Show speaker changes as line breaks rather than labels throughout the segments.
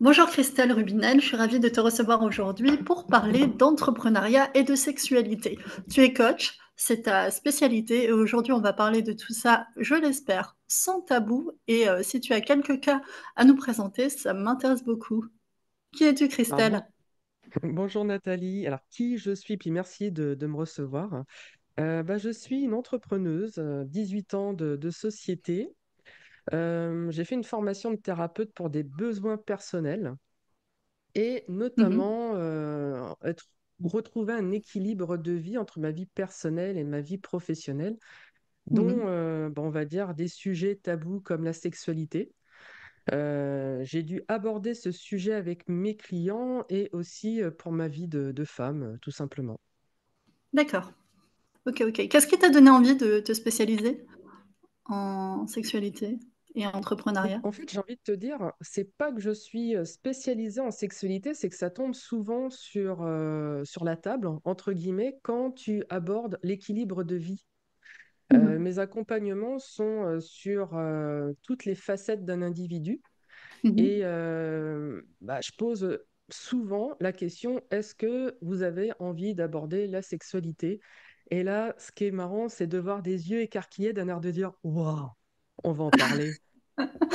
Bonjour Christelle Rubinel, je suis ravie de te recevoir aujourd'hui pour parler d'entrepreneuriat et de sexualité. Tu es coach, c'est ta spécialité et aujourd'hui on va parler de tout ça, je l'espère, sans tabou et si tu as quelques cas à nous présenter, ça m'intéresse beaucoup. Qui es-tu
Alors,
Christelle?
bonjour Nathalie. Alors, qui je suis, puis merci de me recevoir. Je suis une entrepreneuse, 18 ans de société. J'ai fait une formation de thérapeute pour des besoins personnels et
Mhm,
notamment retrouver un équilibre de vie entre ma vie personnelle et ma vie professionnelle, dont
mhm.
on va dire des sujets tabous comme la sexualité. J'ai dû aborder ce sujet avec mes clients et aussi pour ma vie de femme, tout simplement.
D'accord, ok, ok. Qu'est-ce qui t'a donné envie de te spécialiser en sexualité et entrepreneuriat?
En fait, j'ai envie de te dire, c'est pas que je suis spécialisée en sexualité, c'est que ça tombe souvent sur la table, entre guillemets, quand tu abordes l'équilibre de vie.
Mhm,
Mes accompagnements sont sur toutes les facettes d'un individu et
mhm.
je pose souvent la question, est-ce que vous avez envie d'aborder la sexualité? Et là, ce qui est marrant, c'est de voir des yeux écarquillés d'un air de dire, waouh, on va en parler.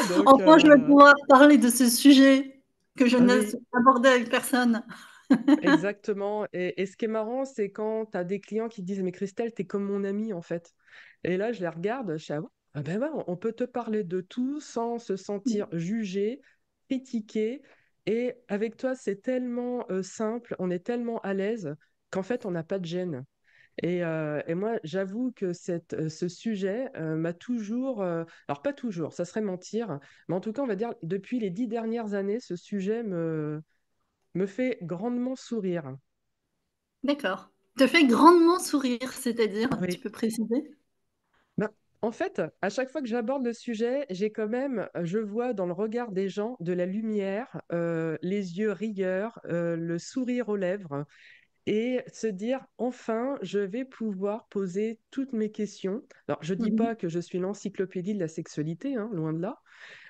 Donc,
Enfin, je vais pouvoir parler de ce sujet que je n'ose
oui,
aborder avec personne.
exactement. Et ce qui est marrant, c'est quand tu as des clients qui te disent, mais Christelle, t'es comme mon amie, en fait. Et là, je les regarde, je suis, ah, bon ah ben ouais, on peut te parler de tout sans se sentir jugé, critiqué. Et avec toi, c'est tellement simple, on est tellement à l'aise qu'en fait, on n'a pas de gêne. Et moi, j'avoue que ce sujet m'a toujours, alors pas toujours, ça serait mentir, mais en tout cas, on va dire, depuis les 10 dernières années, ce sujet me fait grandement sourire.
D'accord. Te fait grandement sourire, c'est-à-dire, tu
Oui.
peux préciser?
Ben, en fait, à chaque fois que j'aborde le sujet, j'ai quand même, je vois dans le regard des gens de la lumière, les yeux rieurs, le sourire aux lèvres, et se dire, enfin, je vais pouvoir poser toutes mes questions. Alors, je dis
Mmh.
pas que je suis l'encyclopédie de la sexualité, hein, loin de là,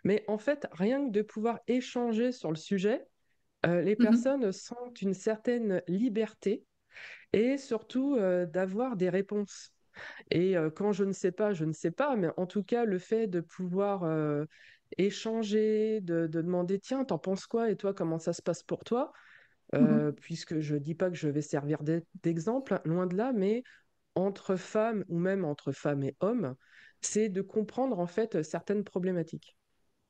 mais en fait, rien que de pouvoir échanger sur le sujet, les
Mmh.
personnes sentent une certaine liberté et surtout d'avoir des réponses. Et quand je ne sais pas, je ne sais pas, mais en tout cas, le fait de pouvoir échanger, de demander, tiens, t'en penses quoi et toi, comment ça se passe pour toi?
Mmh.
Puisque je dis pas que je vais servir d'exemple, loin de là, mais entre femmes ou même entre femmes et hommes, c'est de comprendre en fait certaines problématiques.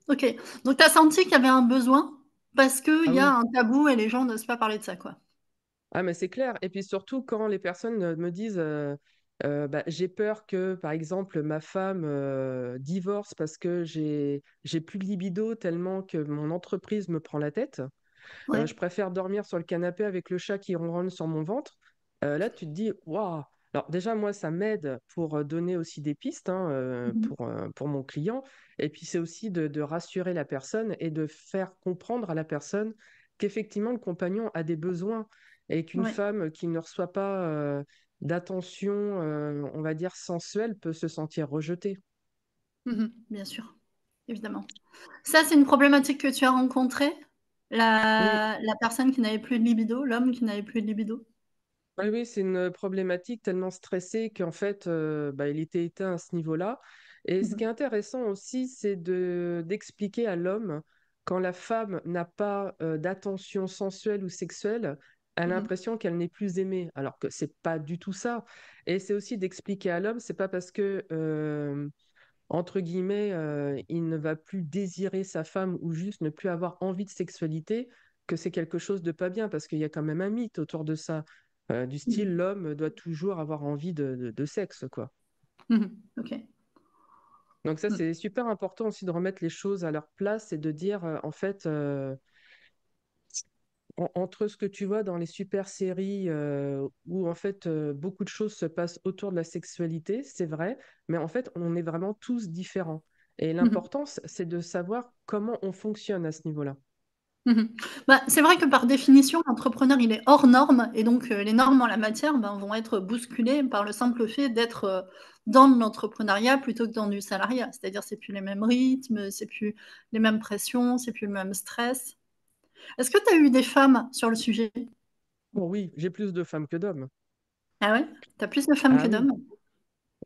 OK. Donc tu as senti qu'il y avait un besoin parce qu'il
Ah
y a
oui.
un tabou et les gens n'osent pas parler de ça, quoi?
Ah, mais c'est clair. Et puis surtout, quand les personnes me disent j'ai peur que, par exemple, ma femme divorce parce que j'ai plus de libido tellement que mon entreprise me prend la tête.
Ouais.
Je préfère dormir sur le canapé avec le chat qui ronronne sur mon ventre. Là, tu te dis, waouh! Alors, déjà, moi, ça m'aide pour donner aussi des pistes hein,
Mmh.
pour mon client. Et puis, c'est aussi de rassurer la personne et de faire comprendre à la personne qu'effectivement, le compagnon a des besoins et qu'une
Ouais.
femme qui ne reçoit pas d'attention, on va dire, sensuelle peut se sentir rejetée.
Mmh. Bien sûr, évidemment. Ça, c'est une problématique que tu as rencontrée?
Oui,
La personne qui n'avait plus de libido, l'homme qui n'avait plus de libido?
oui, oui, c'est une problématique tellement stressée qu'en fait, il était éteint à ce niveau-là. Et ce qui est
Mmh.
intéressant aussi, c'est d'expliquer à l'homme quand la femme n'a pas d'attention sensuelle ou sexuelle, elle a
Mmh.
l'impression qu'elle n'est plus aimée, alors que c'est pas du tout ça. Et c'est aussi d'expliquer à l'homme, c'est pas parce que entre guillemets, il ne va plus désirer sa femme ou juste ne plus avoir envie de sexualité, que c'est quelque chose de pas bien, parce qu'il y a quand même un mythe autour de ça, du style
Mmh.
l'homme doit toujours avoir envie de sexe, quoi.
Mmh. OK.
Donc ça,
Mmh.
c'est super important aussi de remettre les choses à leur place et de dire, en fait, entre ce que tu vois dans les super séries où en fait beaucoup de choses se passent autour de la sexualité, c'est vrai, mais en fait on est vraiment tous différents. Et
Mmh.
l'important, c'est de savoir comment on fonctionne à ce niveau-là.
Mmh. Bah, c'est vrai que par définition, l'entrepreneur, il est hors norme et donc les normes en la matière, ben, vont être bousculées par le simple fait d'être, dans de l'entrepreneuriat plutôt que dans du salariat. C'est-à-dire, c'est plus les mêmes rythmes, c'est plus les mêmes pressions, c'est plus le même stress. Est-ce que tu as eu des femmes sur le sujet?
Bon, oui, j'ai plus de femmes que d'hommes.
Ah ouais? Tu as plus de femmes
Ah
que
oui,
d'hommes?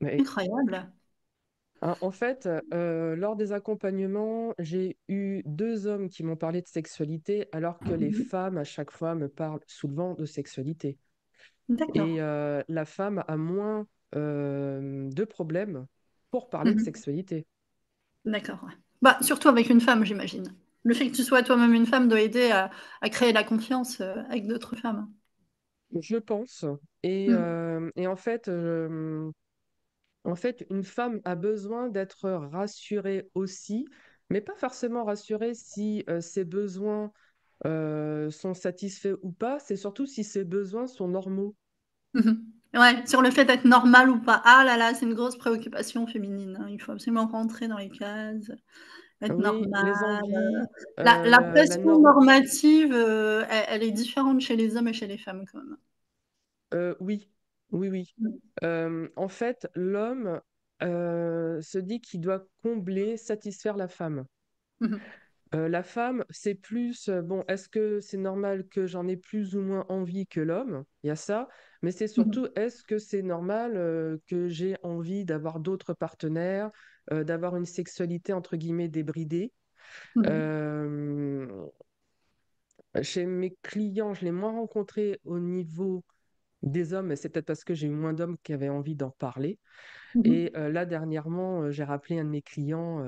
mais
Incroyable.
en fait, lors des accompagnements, j'ai eu deux hommes qui m'ont parlé de sexualité, alors que les
Mhm.
femmes, à chaque fois, me parlent souvent de sexualité.
D'accord.
Et la femme a moins de problèmes pour parler de
Mhm.
sexualité.
D'accord, ouais. Bah, surtout avec une femme, j'imagine. Le fait que tu sois toi-même une femme doit aider à créer la confiance avec d'autres femmes.
Je pense.
Mm.
Et en fait, une femme a besoin d'être rassurée aussi, mais pas forcément rassurée si ses besoins sont satisfaits ou pas, c'est surtout si ses besoins sont normaux.
Mhm. Ouais, sur le fait d'être normal ou pas. Ah là là, c'est une grosse préoccupation féminine, hein. Il faut absolument rentrer dans les cases, être
Oui,
normal.
les envies,
La
la
pression
norme.
normative, elle est différente chez les hommes et chez les femmes quand même.
Oui, oui, oui.
Mm.
En fait, l'homme se dit qu'il doit combler, satisfaire la femme.
Mhm.
La femme, c'est plus, bon, est-ce que c'est normal que j'en ai plus ou moins envie que l'homme? Il y a ça, mais c'est surtout,
Mhm.
est-ce que c'est normal que j'ai envie d'avoir d'autres partenaires, d'avoir une sexualité entre guillemets débridée?
Mhm.
Euh, Chez mes clients, je l'ai moins rencontré au niveau des hommes, mais c'est peut-être parce que j'ai eu moins d'hommes qui avaient envie d'en parler. Et
Mhm.
là, dernièrement, j'ai rappelé un de mes clients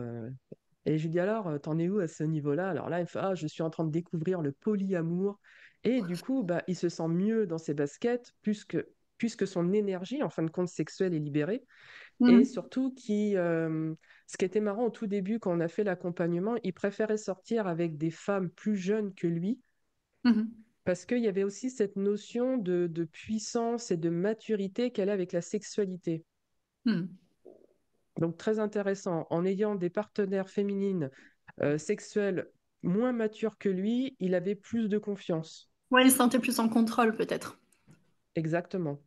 et je lui dis alors, t'en es où à ce niveau-là? Alors là, il fait, ah, je suis en train de découvrir le polyamour. Et du coup, bah, il se sent mieux dans ses baskets puisque son énergie, en fin de compte, sexuelle est libérée. Et
Mhm.
surtout, ce qui était marrant au tout début, quand on a fait l'accompagnement, il préférait sortir avec des femmes plus jeunes que lui
Mhm.
parce qu'il y avait aussi cette notion de puissance et de maturité qu'elle a avec la sexualité.
Mhm.
Donc très intéressant. En ayant des partenaires féminines sexuelles moins matures que lui, il avait plus de confiance.
Ouais, il se sentait plus en contrôle peut-être.
Exactement.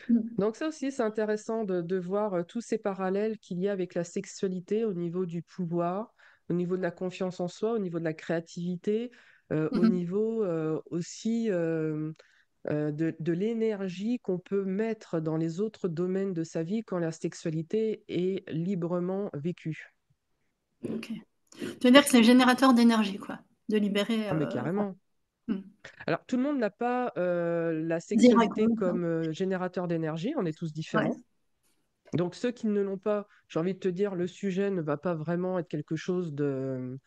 Mhm.
Donc ça aussi, c'est intéressant de voir tous ces parallèles qu'il y a avec la sexualité au niveau du pouvoir, au niveau de la confiance en soi, au niveau de la créativité, au
Mhm.
niveau aussi de l'énergie qu'on peut mettre dans les autres domaines de sa vie quand la sexualité est librement vécue.
Ok. Tu veux dire que c'est générateur d'énergie, quoi, de libérer.
Ah mais carrément.
Mhm.
Alors tout le monde n'a pas la
Direct,
sexualité
oui.
comme générateur d'énergie, on est tous
Ouais.
différents. Donc ceux qui ne l'ont pas, j'ai envie de te dire, le sujet ne va pas vraiment être quelque chose de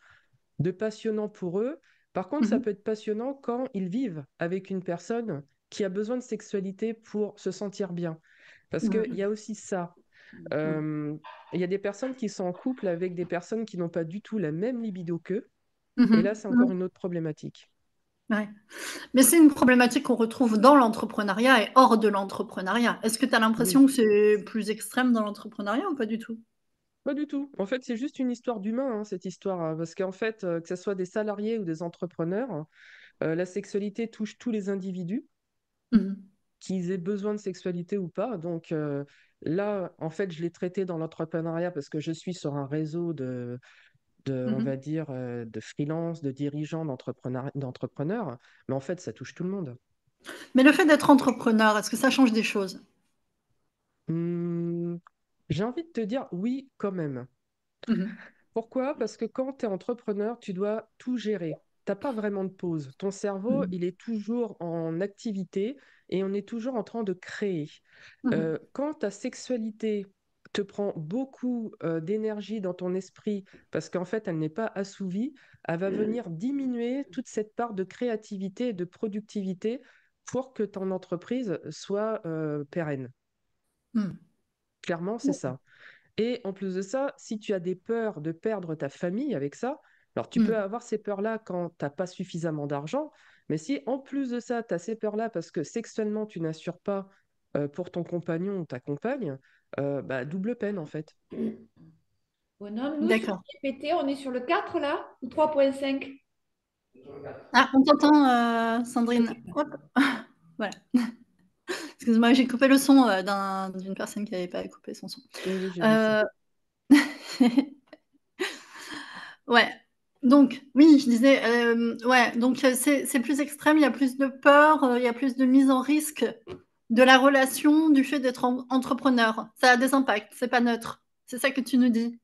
passionnant pour eux. Par contre, ça
Mhm.
peut être passionnant quand ils vivent avec une personne qui a besoin de sexualité pour se sentir bien. Parce qu'il y
Mhm.
a aussi ça. Euh, il y a des personnes qui sont en couple avec des personnes qui n'ont pas du tout la même libido qu'eux. Et là,
Mhm.
c'est encore
Mhm.
une autre problématique.
Ouais. Mais c'est une problématique qu'on retrouve dans l'entrepreneuriat et hors de l'entrepreneuriat. Est-ce que tu as
Oui,
l'impression que c'est plus extrême dans l'entrepreneuriat ou pas du tout?
pas du tout. En fait, c'est juste une histoire d'humain, hein, cette histoire. Parce qu'en fait, que ce soit des salariés ou des entrepreneurs, la sexualité touche tous les individus,
Mhm.
qu'ils aient besoin de sexualité ou pas. Donc là, en fait, je l'ai traité dans l'entrepreneuriat parce que je suis sur un réseau on va
Mhm.
dire, de freelance, de dirigeants, d'entrepreneurs. Mais en fait, ça touche tout le monde.
Mais le fait d'être entrepreneur, est-ce que ça change des choses?
Hum, j'ai envie de te dire oui, quand même.
Mhm.
Pourquoi? Parce que quand tu es entrepreneur, tu dois tout gérer. T'as pas vraiment de pause. Ton cerveau,
Mhm.
il est toujours en activité et on est toujours en train de créer.
Mhm.
Quand ta sexualité te prend beaucoup d'énergie dans ton esprit parce qu'en fait, elle n'est pas assouvie, elle va venir diminuer toute cette part de créativité et de productivité pour que ton entreprise soit pérenne.
Mhm.
Clairement, c'est ça. Et en plus de ça, si tu as des peurs de perdre ta famille avec ça, alors tu peux
Mhm.
avoir ces peurs-là quand tu n'as pas suffisamment d'argent, mais si en plus de ça, tu as ces peurs-là parce que sexuellement, tu n'assures pas pour ton compagnon ou ta compagne, bah, double peine en fait.
Bonhomme, nous, sur
D'accord.
GPT, on est sur le 4 là, ou 3.5?
Ah, on t'entend,
Le
Sandrine.
4.
Hop. Voilà. Excuse-moi, j'ai coupé le son d'une personne qui n'avait pas coupé son son.
Oui, oui, j'ai vu ça.
Euh, Ouais. Donc, oui, je disais, ouais, donc c'est plus extrême, il y a plus de peur, il y a plus de mise en risque de la relation du fait d'être entrepreneur. Ça a des impacts, c'est pas neutre. C'est ça que tu nous dis.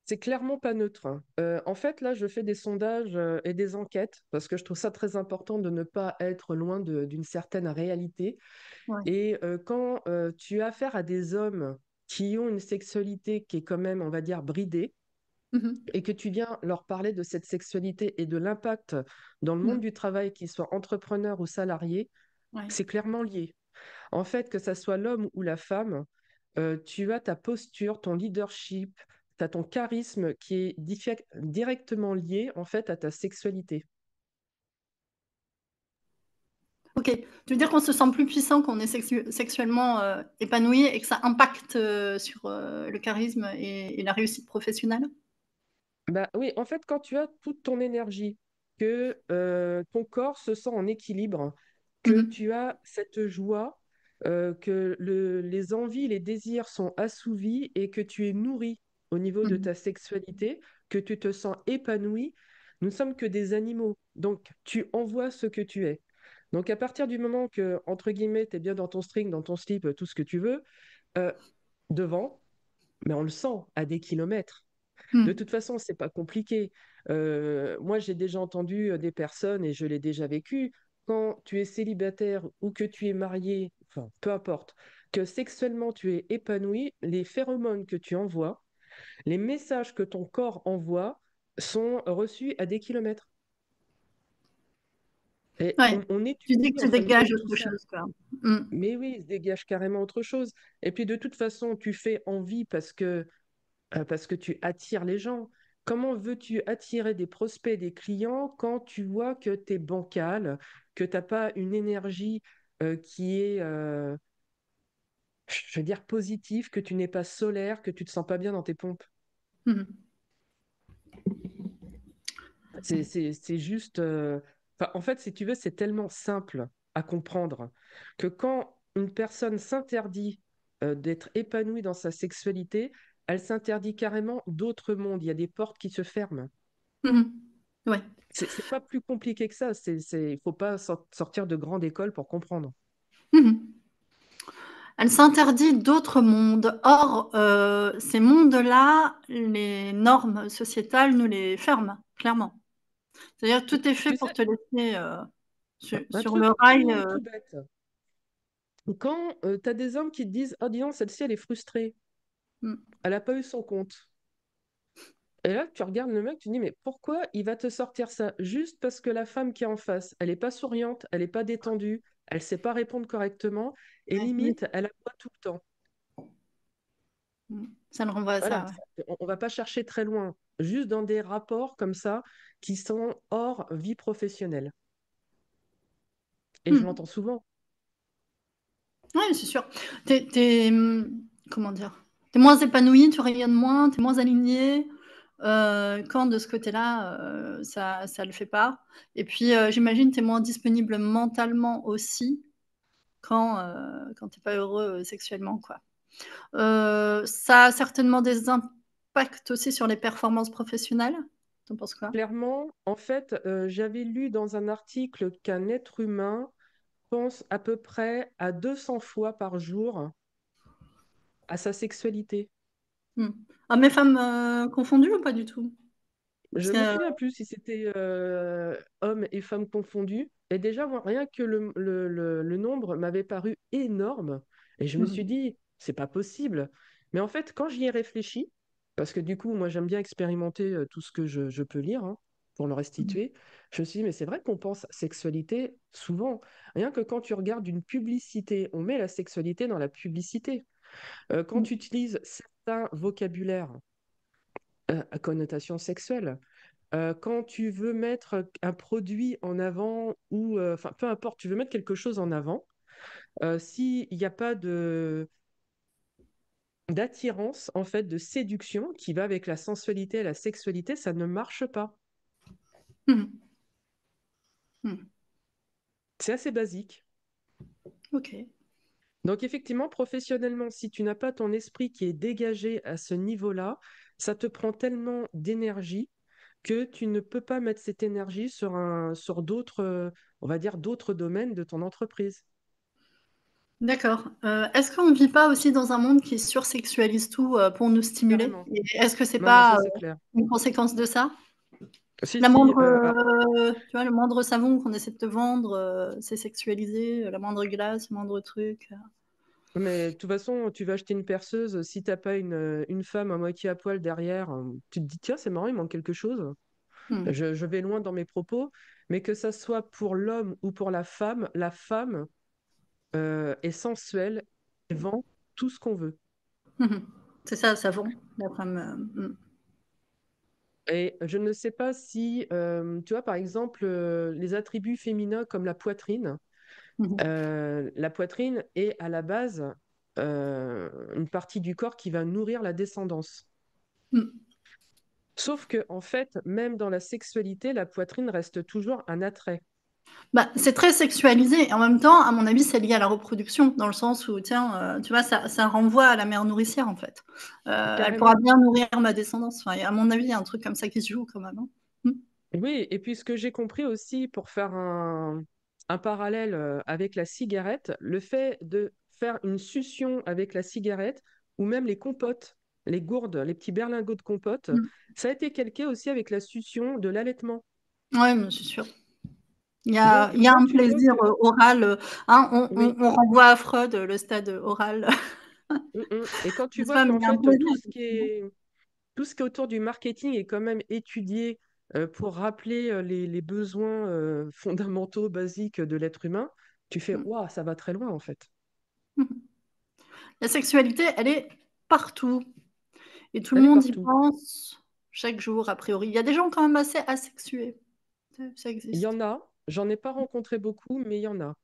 C'est clairement pas neutre, hein. En fait, là, je fais des sondages et des enquêtes parce que je trouve ça très important de ne pas être loin d'une certaine réalité.
Ouais.
Et quand tu as affaire à des hommes qui ont une sexualité qui est quand même, on va dire, bridée,
Mhm.
et que tu viens leur parler de cette sexualité et de l'impact dans le monde
Mhm.
du travail, qu'ils soient entrepreneurs ou salariés,
Ouais.
c'est clairement lié. En fait, que ça soit l'homme ou la femme, tu as ta posture, ton leadership, tu as ton charisme qui est directement lié en fait à ta sexualité.
Ok. Tu veux dire qu'on se sent plus puissant quand on est sexuellement épanoui et que ça impacte sur le charisme et la réussite professionnelle?
Bah oui, en fait, quand tu as toute ton énergie, que ton corps se sent en équilibre, que
Mhm.
tu as cette joie, que les envies, les désirs sont assouvis et que tu es nourri au niveau de
Mhm.
ta sexualité, que tu te sens épanoui, nous ne sommes que des animaux. Donc, tu envoies ce que tu es. Donc, à partir du moment que, entre guillemets, tu es bien dans ton string, dans ton slip, tout ce que tu veux, euh, devant, mais on le sent à des kilomètres. De
Mhm.
toute façon, c'est pas compliqué. Moi, j'ai déjà entendu des personnes, et je l'ai déjà vécu, quand tu es célibataire ou que tu es marié, enfin, peu importe, que sexuellement tu es épanoui, les phéromones que tu envoies, les messages que ton corps envoie sont reçus à des kilomètres. Et
Ouais.
on
Tu dis
étudie
que
en
tu
fin de
dégages
compte tout
autre
ça.
chose, quoi. Mhm.
Mais oui, il se dégage carrément autre chose. Et puis de toute façon, tu fais envie parce que tu attires les gens. Comment veux-tu attirer des prospects, des clients quand tu vois que tu es bancal, que tu n'as pas une énergie qui est, je veux dire, positive, que tu n'es pas solaire, que tu ne te sens pas bien dans tes pompes?
Mhm.
C'est juste... enfin, en fait, si tu veux, c'est tellement simple à comprendre que quand une personne s'interdit d'être épanouie dans sa sexualité, elle s'interdit carrément d'autres mondes. Il y a des portes qui se ferment.
Mhm. Ouais.
C'est pas plus compliqué que ça. Il faut pas sortir de grande école pour comprendre.
Mhm. Elle s'interdit d'autres mondes. Or, ces mondes-là, les normes sociétales nous les ferment, clairement. C'est-à-dire que tout est fait
Tu
pour
sais,
te laisser
un
sur le
truc
rail.
tout bête. Quand tu as des hommes qui te disent, oh, dis donc, celle-ci, elle est frustrée.
Mm,
Elle n'a pas eu son compte. Et là, tu regardes le mec, tu dis, mais pourquoi il va te sortir ça? Juste parce que la femme qui est en face, elle n'est pas souriante, elle n'est pas détendue, elle ne sait pas répondre correctement, et
ouais, oui.
limite, elle aboie tout le temps.
Ça le renvoie à
Voilà,
ça. Ouais.
on va pas chercher très loin, juste dans des rapports comme ça qui sont hors vie professionnelle. Et je
Mm.
l'entends souvent.
Ouais, c'est sûr. Comment dire? T'es moins épanoui, tu rayonnes moins, t'es moins aligné. Quand de ce côté-là, ça le fait pas. Et puis, j'imagine t'es moins disponible mentalement aussi quand t'es pas heureux sexuellement, quoi. Ça a certainement des impacts aussi sur les performances professionnelles. T'en penses quoi?
Clairement, en fait, j'avais lu dans un article qu'un être humain pense à peu près à 200 fois par jour à sa sexualité.
Hmm. Hommes et femmes confondus ou pas du tout? Parce
Je
que,
me souviens plus si c'était hommes et femmes confondus. Et déjà, moi, rien que le nombre m'avait paru énorme. Et je me
hmm,
suis dit, c'est pas possible. Mais en fait, quand j'y ai réfléchi, parce que du coup, moi, j'aime bien expérimenter tout ce que je peux lire pour le
hmm,
restituer, je me suis dit, mais c'est vrai qu'on pense sexualité souvent. Rien que quand tu regardes une publicité, on met la sexualité dans la publicité. Quand
hmm,
tu utilises certains vocabulaires à connotation sexuelle, quand tu veux mettre un produit en avant ou, enfin, peu importe, tu veux mettre quelque chose en avant, s'il n'y a pas d'attirance, en fait, de séduction qui va avec la sensualité et la sexualité, ça ne marche pas.
hmm, hmm.
C'est assez basique.
Ok.
Donc, effectivement, professionnellement, si tu n'as pas ton esprit qui est dégagé à ce niveau-là, ça te prend tellement d'énergie que tu ne peux pas mettre cette énergie sur d'autres, on va dire, d'autres domaines de ton entreprise.
D'accord. Est-ce qu'on ne vit pas aussi dans un monde qui sursexualise tout pour nous stimuler?
Carrément.
Et est-ce que c'est
Non, mais ça,
pas
c'est clair.
une conséquence de ça?
Si,
La
si,
moindre, tu vois, le moindre savon qu'on essaie de te vendre, c'est sexualisé, la moindre glace, le moindre truc.
mais de toute façon, tu vas acheter une perceuse, si t'as pas une femme à moitié à poil derrière, tu te dis, tiens, c'est marrant, il manque quelque chose.
Mmh.
Je vais loin dans mes propos, mais que ça soit pour l'homme ou pour la femme est sensuelle et vend tout ce qu'on veut.
Mmh. C'est ça, savon, la femme.
Et je ne sais pas si, tu vois, par exemple, les attributs féminins comme
Mmh.
la poitrine est à la base une partie du corps qui va nourrir la descendance.
Mmh.
Sauf que, en fait, même dans la sexualité, la poitrine reste toujours un attrait.
Bah, c'est très sexualisé et en même temps, à mon avis, c'est lié à la reproduction, dans le sens où, tiens, tu vois, ça renvoie à la mère nourricière, en fait. Elle pourra
Carrément.
bien nourrir ma descendance. Enfin, à mon avis, il y a un truc comme ça qui se joue quand même, hein. Mmh.
Oui, et puis ce que j'ai compris aussi, pour faire un parallèle avec la cigarette, le fait de faire une succion avec la cigarette, ou même les compotes, les gourdes, les petits berlingots de compote,
Mmh.
ça a été calqué aussi avec la succion de l'allaitement.
Ouais, mais c'est sûr.
Donc,
Il y a
quand
un
tu vois
plaisir,
que...
oral, hein,
Oui,
on renvoie à Freud, le stade oral,
et quand tu
n'est-ce
vois
pas? Mais
qu'en
il y a un
fait,
plaisir, effectivement.
tout ce qui est autour du marketing est quand même étudié pour rappeler les besoins fondamentaux, basiques de l'être humain, tu fais,
Mmh.
waouh, ça va très loin en fait.
Mmh. La sexualité, elle est partout et tout le
Elle est
monde y
partout.
pense chaque jour, a priori. Il y a des gens quand même assez asexués. Ça
Il y
existe.
en a, j'en ai pas rencontré beaucoup, mais il y en a.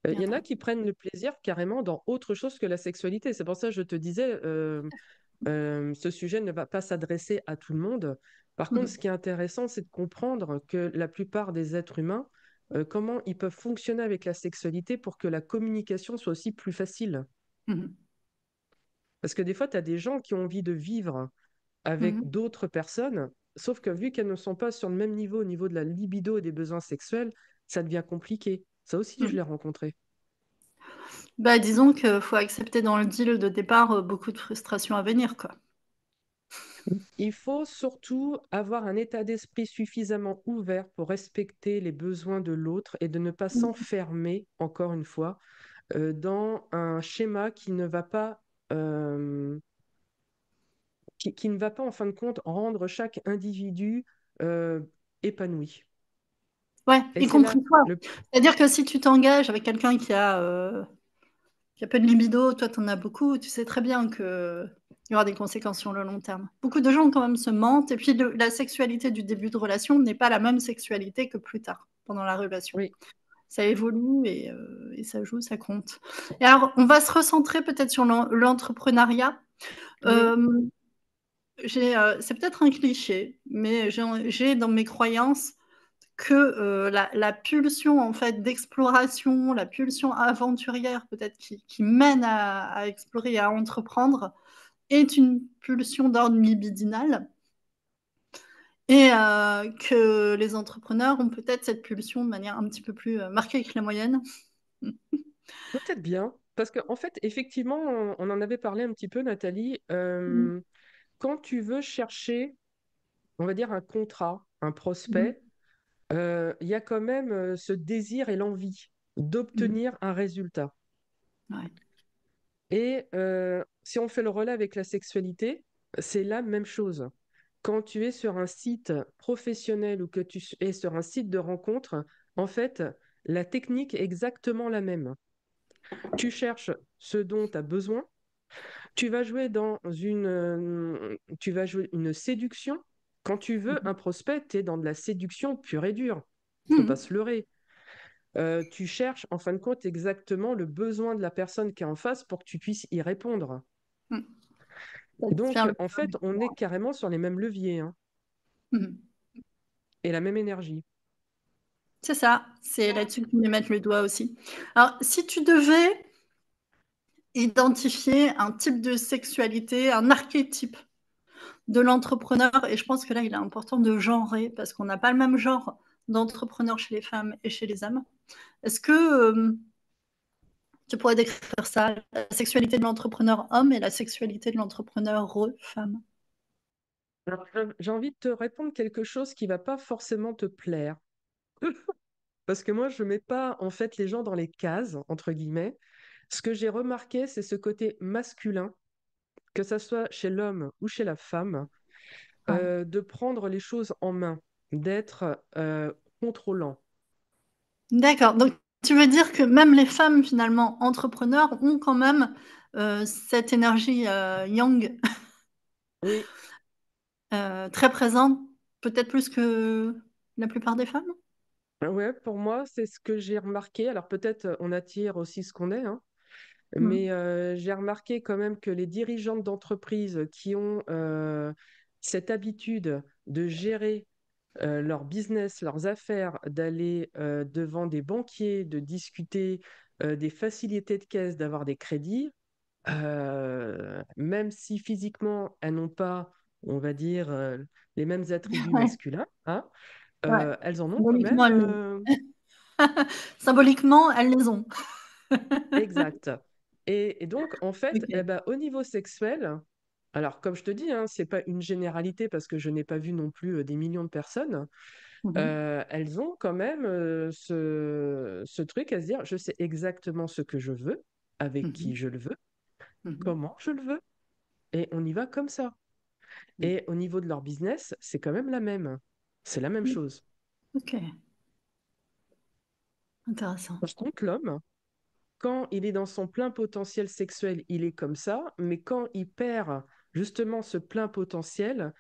Il y
Il y
en
en a
a.
qui prennent le plaisir carrément dans autre chose que la sexualité. C'est pour ça que je te disais, ce sujet ne va pas s'adresser à tout le monde. Par contre,
Mmh.
ce qui est intéressant, c'est de comprendre que la plupart des êtres humains, comment ils peuvent fonctionner avec la sexualité pour que la communication soit aussi plus facile.
Mmh.
Parce que des fois, tu as des gens qui ont envie de vivre avec
Mmh.
d'autres personnes, sauf que vu qu'elles ne sont pas sur le même niveau au niveau de la libido et des besoins sexuels, ça devient compliqué. Ça aussi, je
Mmh.
l'ai rencontré.
Bah, disons qu'il faut accepter dans le deal de départ, beaucoup de frustrations à venir, quoi.
Il faut surtout avoir un état d'esprit suffisamment ouvert pour respecter les besoins de l'autre et de ne pas
Mmh.
s'enfermer, encore une fois, dans un schéma euh, qui ne va pas, en fin de compte, rendre chaque individu euh, épanoui.
Ouais,
Et
y
c'est là
compris toi.
le...
C'est-à-dire que si tu t'engages avec quelqu'un qui a peu de libido, toi, tu en as beaucoup, tu sais très bien qu'il y aura des conséquences sur le long terme. Beaucoup de gens, quand même, se mentent et puis la sexualité du début de relation n'est pas la même sexualité que plus tard, pendant la relation.
Oui,
Ça évolue et ça joue, ça compte. Et alors, on va se recentrer peut-être sur l'entrepreneuriat.
oui,
Euh, c'est peut-être un cliché, mais j'ai dans mes croyances que la pulsion en fait d'exploration, la pulsion aventurière peut-être qui mène à explorer et à entreprendre, est une pulsion d'ordre libidinal et que les entrepreneurs ont peut-être cette pulsion de manière un petit peu plus marquée que la moyenne.
peut-être bien. Parce qu'en fait, effectivement, on en avait parlé un petit peu, Nathalie.
Mmh.
Quand tu veux chercher, on va dire, un contrat, un
Mmh.
prospect, il y a quand même ce désir et l'envie
Mmh.
d'obtenir un résultat.
Ouais.
Et si on fait le relais avec la sexualité, c'est la même chose. Quand tu es sur un site professionnel ou que tu es sur un site de rencontre, en fait, la technique est exactement la même. Tu cherches ce dont tu as besoin, tu vas jouer une séduction. Quand tu veux un prospect, tu es dans de la séduction pure et dure. Faut
Mmh.
pas se leurrer. Tu cherches en fin de compte exactement le besoin de la personne qui est en face pour que tu puisses y répondre.
Mmh. Satisfaire
Donc,
le
en fait, on est carrément sur les mêmes leviers, hein,
Mmh.
et la même énergie.
C'est ça, c'est là-dessus que je voulais mettre le doigt aussi. Alors, si tu devais identifier un type de sexualité, un archétype de l'entrepreneur. Et je pense que là, il est important de genrer parce qu'on n'a pas le même genre d'entrepreneur chez les femmes et chez les hommes. Est-ce que tu pourrais décrire ça, la sexualité de l'entrepreneur homme et la sexualité de l'entrepreneur femme?
Alors, j'ai envie de te répondre quelque chose qui va pas forcément te plaire. Parce que moi, je mets pas en fait les gens dans les cases, entre guillemets. Ce que j'ai remarqué, c'est ce côté masculin, que ça soit chez l'homme ou chez la femme,
Ouais.
de prendre les choses en main, d'être contrôlant.
D'accord. Donc, tu veux dire que même les femmes, finalement, entrepreneurs, ont quand même cette énergie yang
Oui,
très présente, peut-être plus que la plupart des femmes?
ouais, pour moi, c'est ce que j'ai remarqué. Alors peut-être on attire aussi ce qu'on est, hein, mais
Mm.
j'ai remarqué quand même que les dirigeantes d'entreprises qui ont cette habitude de gérer leur business, leurs affaires, d'aller devant des banquiers, de discuter des facilités de caisse, d'avoir des crédits, même si physiquement elles n'ont pas, on va dire, les mêmes attributs
Ouais,
masculins, hein,
ouais.
elles en ont quand même.
Symboliquement, symboliquement, elles les ont.
Exact. Et donc, en fait, eh
Ok.
ben, au niveau sexuel, alors comme je te dis, hein, c'est pas une généralité parce que je n'ai pas vu non plus des millions de personnes.
Mhm.
Elles ont quand même ce truc à se dire, je sais exactement ce que je veux, avec qui
Mhm.
je le veux,
Mhm.
comment je le veux, et on y va comme ça.
Mhm.
Et au niveau de leur business, c'est quand même la même. C'est la même chose.
Ok, intéressant.
Par contre, l'homme, quand il est dans son plein potentiel sexuel, il est comme ça, mais quand il perd justement ce plein potentiel,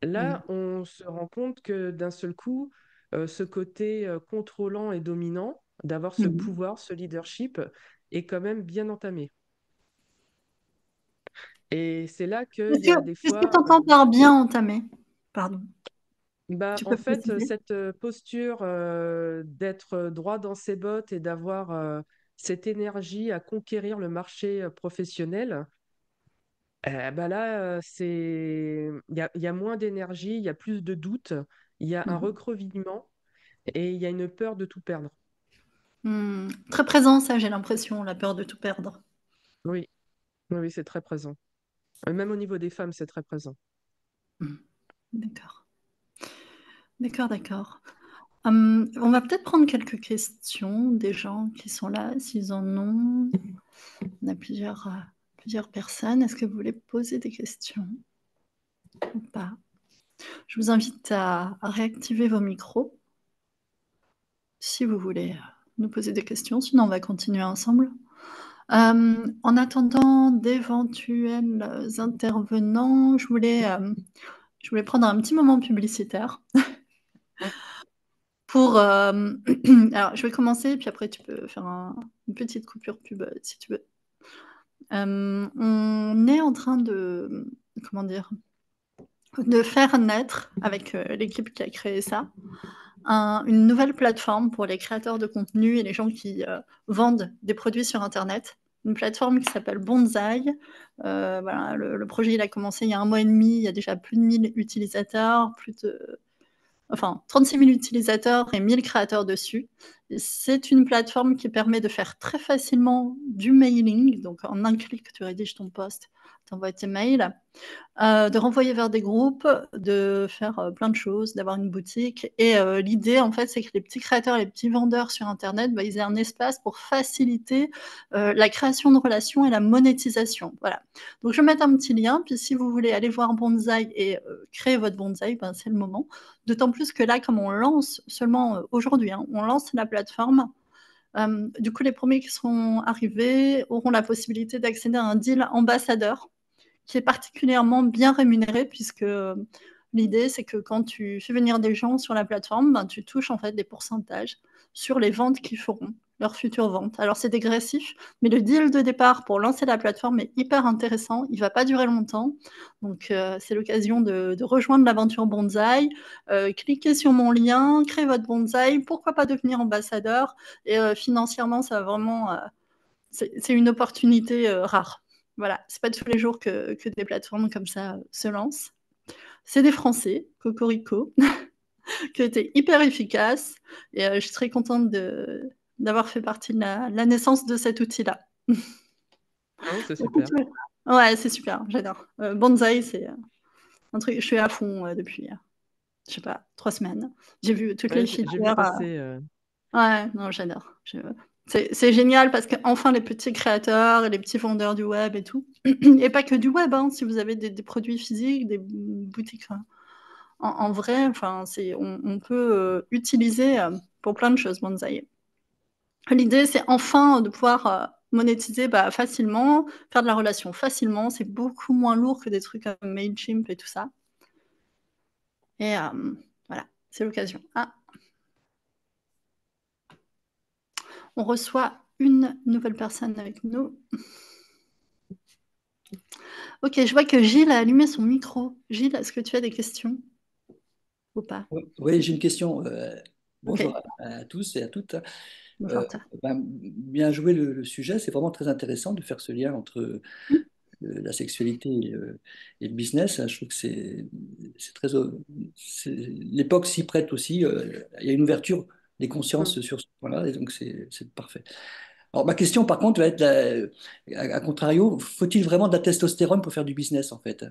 Mm.
là, on se rend compte que d'un seul coup, ce côté contrôlant et dominant, d'avoir ce
Mhm.
pouvoir, ce leadership, est quand même bien entamé. Et c'est là qu'il y a des
Qu'est-ce que tu
fois,
entends par bien entamé? Pardon,
bah,
tu
en
peux
fait,
préciser?
cette posture d'être droit dans ses bottes et d'avoir cette énergie à conquérir le marché professionnel. Bah là, il y a moins d'énergie, il y a plus de doutes, il y a un
Mhm.
recroquevillement et il y a une peur de tout perdre.
Très présent, ça, j'ai l'impression, la peur de tout perdre.
Oui, oui, oui, c'est très présent. Même au niveau des femmes, c'est très présent.
Mm. D'accord, d'accord, d'accord. On va peut-être prendre quelques questions des gens qui sont là, s'ils en ont. On a plusieurs personnes. Est-ce que vous voulez poser des questions ou pas? Je vous invite à réactiver vos micros si vous voulez nous poser des questions, sinon on va continuer ensemble. En attendant d'éventuels intervenants, je voulais prendre un petit moment publicitaire
Mm.
pour. Alors, je vais commencer, puis après, tu peux faire une petite coupure pub si tu veux. On est en train de. Comment dire? De faire naître, avec l'équipe qui a créé ça, une nouvelle plateforme pour les créateurs de contenu et les gens qui vendent des produits sur Internet. Une plateforme qui s'appelle Bonsaï. Voilà, le projet il a commencé il y a 1 mois et demi. Il y a déjà plus de 1000 utilisateurs, 36 000 utilisateurs et 1000 créateurs dessus. C'est une plateforme qui permet de faire très facilement du mailing. Donc, en un clic, tu rédiges ton post, tu envoies tes mails. De renvoyer vers des groupes, de faire plein de choses, d'avoir une boutique. Et l'idée, en fait, c'est que les petits créateurs, les petits vendeurs sur Internet, bah, ils aient un espace pour faciliter la création de relations et la monétisation. Voilà. Donc, je vais mettre un petit lien. Puis, si vous voulez aller voir Bonsaï et créer votre Bonsaï, ben, c'est le moment. D'autant plus que là, comme on lance seulement aujourd'hui, hein, on lance la plateforme. Du coup, les premiers qui seront arrivés auront la possibilité d'accéder à un deal ambassadeur qui est particulièrement bien rémunéré puisque l'idée, c'est que quand tu fais venir des gens sur la plateforme, ben, tu touches en fait des pourcentages sur les ventes qu'ils feront, leurs futures ventes. Alors c'est dégressif, mais le deal de départ pour lancer la plateforme est hyper intéressant. Il ne va pas durer longtemps. Donc c'est l'occasion de rejoindre l'aventure Bonsaï. Cliquez sur mon lien, créez votre Bonsaï. Pourquoi pas devenir ambassadeur? Et financièrement, ça va vraiment... c'est une opportunité rare. Voilà, c'est pas tous les jours que des plateformes comme ça se lancent. C'est des Français, Cocorico, qui ont été hyper efficaces et je suis très contente d'avoir fait partie de la naissance de cet outil-là.
Non, c'est
Écoute,
super.
ouais, c'est super, j'adore. Bonsaï, c'est un truc, je suis à fond depuis, je sais pas, 3 semaines. J'ai vu toutes
Ouais,
les
j'ai vu
filières.
passer.
Ouais, non, j'adore. C'est génial parce qu'enfin les petits créateurs et les petits vendeurs du web et tout, et pas que du web, hein, si vous avez des produits physiques, des boutiques en vrai, enfin, on peut utiliser pour plein de choses Bonsaï. L'idée, c'est enfin de pouvoir monétiser facilement, faire de la relation facilement. C'est beaucoup moins lourd que des trucs comme Mailchimp et tout ça. Et voilà, c'est l'occasion. Ah, on reçoit une nouvelle personne avec nous. Ok, je vois que Gilles a allumé son micro. Gilles, est-ce que tu as des questions ou pas?
Oui, oui, j'ai une question.
Ok,
Bonjour à tous et à toutes.
bonjour
Euh,
à toi.
Bien joué le sujet. C'est vraiment très intéressant de faire ce lien entre la sexualité et le business. Je trouve que c'est très. L'époque s'y prête aussi. Il y a une ouverture des
Mm.
consciences sur ce point-là, et donc c'est parfait. Alors ma question, par contre, va être, à contrario, faut-il vraiment de la testostérone pour faire du business, en fait?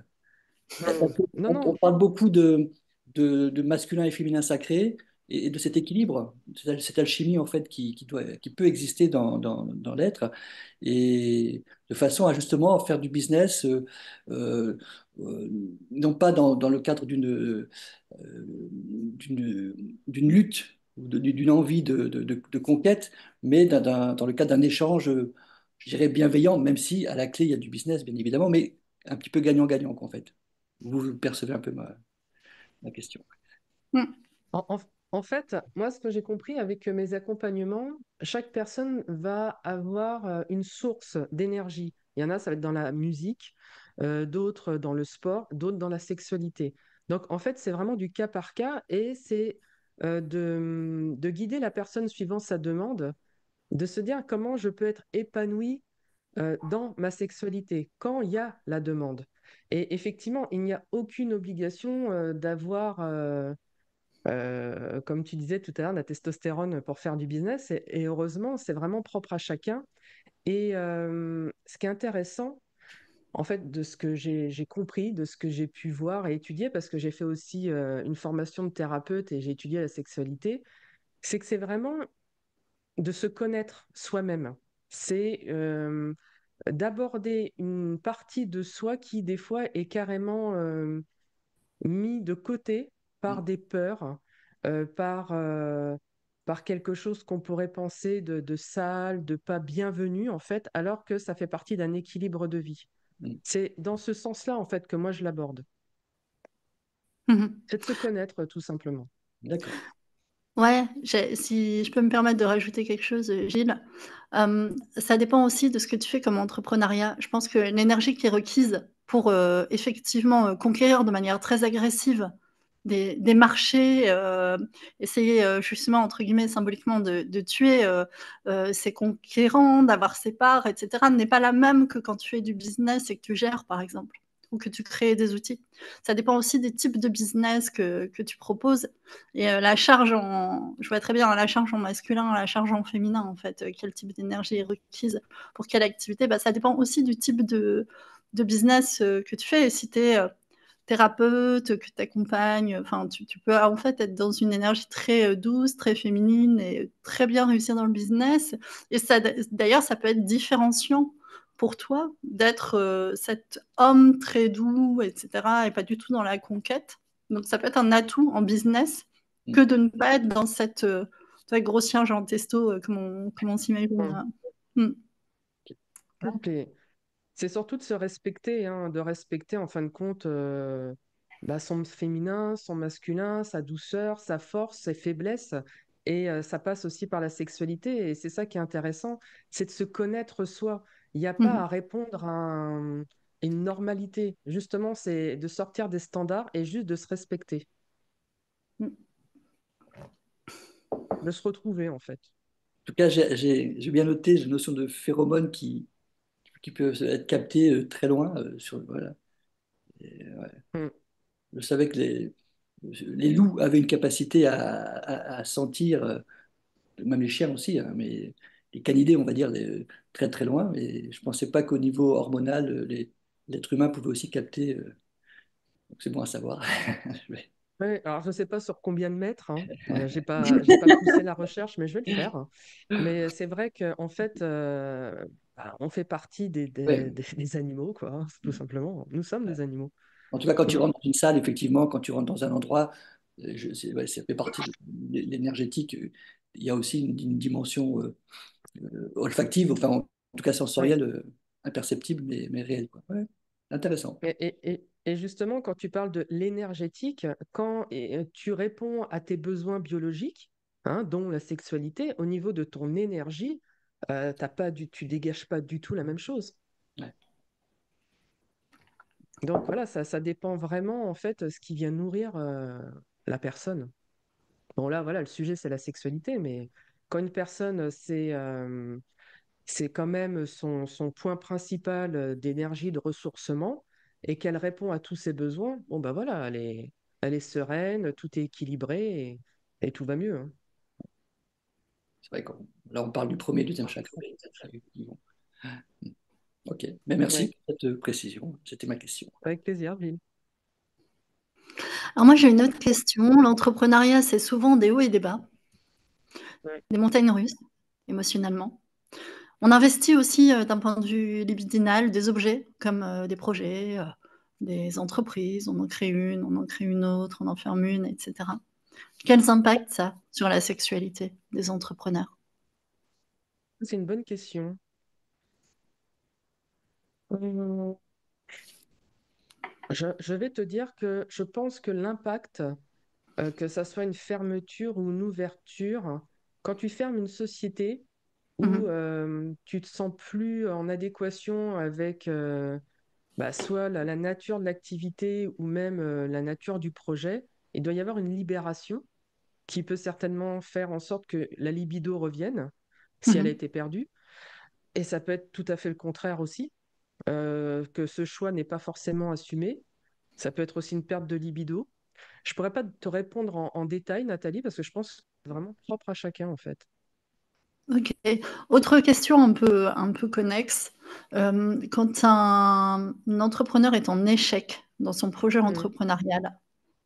Parce que
Non,
on
non.
parle beaucoup de masculin et féminin sacré et de cet équilibre, cette alchimie en fait qui peut exister dans l'être et de façon à justement faire du business, euh, non pas dans le cadre d'une lutte ou d'une envie de conquête, mais dans le cadre d'un échange, je dirais bienveillant, même si à la clé il y a du business bien évidemment, mais un petit peu gagnant-gagnant en fait. Vous percevez un peu ma question.
Mm,
En, en- en fait, moi, ce que j'ai compris avec mes accompagnements, chaque personne va avoir une source d'énergie. Il y en a, ça va être dans la musique, d'autres dans le sport, d'autres dans la sexualité. Donc, en fait, c'est vraiment du cas par cas et c'est de guider la personne suivant sa demande, de se dire comment je peux être épanoui dans ma sexualité quand il y a la demande. Et effectivement, il n'y a aucune obligation d'avoir comme tu disais tout à l'heure, la testostérone pour faire du business. Et heureusement, c'est vraiment propre à chacun. Et ce qui est intéressant, en fait, de ce que j'ai compris, de ce que j'ai pu voir et étudier, parce que j'ai fait aussi une formation de thérapeute et j'ai étudié la sexualité, c'est que c'est vraiment de se connaître soi-même. C'est d'aborder une partie de soi qui, des fois, est carrément mis de côté par des peurs, par quelque chose qu'on pourrait penser de sale, de pas bienvenu, en fait, alors que ça fait partie d'un équilibre de vie.
Mm.
C'est dans ce sens-là, en fait, que moi je l'aborde.
mhm.
C'est de se connaître, tout simplement.
D'accord.
Ouais, si je peux me permettre de rajouter quelque chose, Gilles, ça dépend aussi de ce que tu fais comme entrepreneuriat. Je pense que l'énergie qui est requise pour effectivement conquérir de manière très agressive des marchés, essayer justement, entre guillemets, symboliquement, de tuer ses conquérants, d'avoir ses parts, etc., n'est pas la même que quand tu fais du business et que tu gères, par exemple, ou que tu crées des outils. Ça dépend aussi des types de business que tu proposes. Et la charge je vois très bien la charge en masculin, la charge en féminin, en fait. Quel type d'énergie est requise pour quelle activité? Ça dépend aussi du type de business que tu fais. Et si tu es thérapeute, que tu accompagnes, enfin, tu peux en fait être dans une énergie très douce, très féminine et très bien réussir dans le business. Et ça, d'ailleurs, ça peut être différenciant pour toi d'être cet homme très doux, etc., et pas du tout dans la conquête. Donc, ça peut être un atout en business que
Mm.
de ne pas être dans cette grossière genre testo, comme on s'imagine. Mm.
Et c'est surtout de se respecter, hein, de respecter en fin de compte son féminin, son masculin, sa douceur, sa force, ses faiblesses. Et ça passe aussi par la sexualité. Et c'est ça qui est intéressant, c'est de se connaître soi. Il n'y a pas
Mhm.
à répondre à une normalité. Justement, c'est de sortir des standards et juste de se respecter,
Mm.
de se retrouver en fait.
En tout cas, j'ai bien noté la notion de phéromones qui peuvent être captées très loin. Voilà. Et, ouais.
Mm.
Je savais que les loups avaient une capacité à sentir, même les chiens aussi, hein, mais les canidés, on va dire, très très loin. Et je ne pensais pas qu'au niveau hormonal, l'être humain pouvait aussi capter. Donc c'est bon à savoir. Je vais-
Ouais, alors je ne sais pas sur combien de mètres, hein. J'ai pas poussé la recherche, mais je vais le faire. Mais c'est vrai qu'en fait, on fait partie
Ouais.
des animaux, quoi, hein, tout simplement. Nous sommes des animaux.
En tout cas, quand tu
Mm.
rentres dans une salle, effectivement, quand tu rentres dans un endroit, ouais, ça fait partie de l'énergétique. Il y a aussi une dimension olfactive, enfin en tout cas
Ouais.
sensorielle, imperceptible, mais réelle, quoi. Ouais. Intéressant.
Et justement, quand tu parles de l'énergétique, quand tu réponds à tes besoins biologiques, hein, dont la sexualité, au niveau de ton énergie, tu dégages pas du tout la même chose.
Ouais.
Donc voilà, ça dépend vraiment, en fait, ce qui vient nourrir la personne. Bon, là, voilà, le sujet, c'est la sexualité, mais quand une personne, c'est quand même son point principal d'énergie, de ressourcement, et qu'elle répond à tous ses besoins, bon, bah voilà, elle est sereine, tout est équilibré, et tout va mieux, hein.
C'est vrai que là, on parle du premier et deuxième chakra. Effectivement. Ok, mais merci
Ouais,
pour cette précision. C'était ma question.
avec plaisir, Ville.
Alors moi, j'ai une autre question. L'entrepreneuriat, c'est souvent des hauts et des bas,
Ouais.
des montagnes russes, émotionnellement. On investit aussi, d'un point de vue libidinal, des objets comme, des projets, des entreprises. On en crée une, on en crée une autre, on en ferme une, et cetera. Quels impacts ça sur la sexualité des entrepreneurs?
C'est une bonne question. Hum, je vais te dire que je pense que l'impact, que ça soit une fermeture ou une ouverture, quand tu fermes une société où
Mmh.
tu te sens plus en adéquation avec soit la nature de l'activité ou même la nature du projet, il doit y avoir une libération qui peut certainement faire en sorte que la libido revienne si elle a
Mmh.
été perdue. Et ça peut être tout à fait le contraire aussi, que ce choix n'est pas forcément assumé. Ça peut être aussi une perte de libido. Je pourrais pas te répondre en détail, Nathalie, parce que je pense que c'est vraiment propre à chacun, en fait.
OK. Autre question un peu connexe. Quand un entrepreneur est en échec dans son projet
Mm.
entrepreneurial,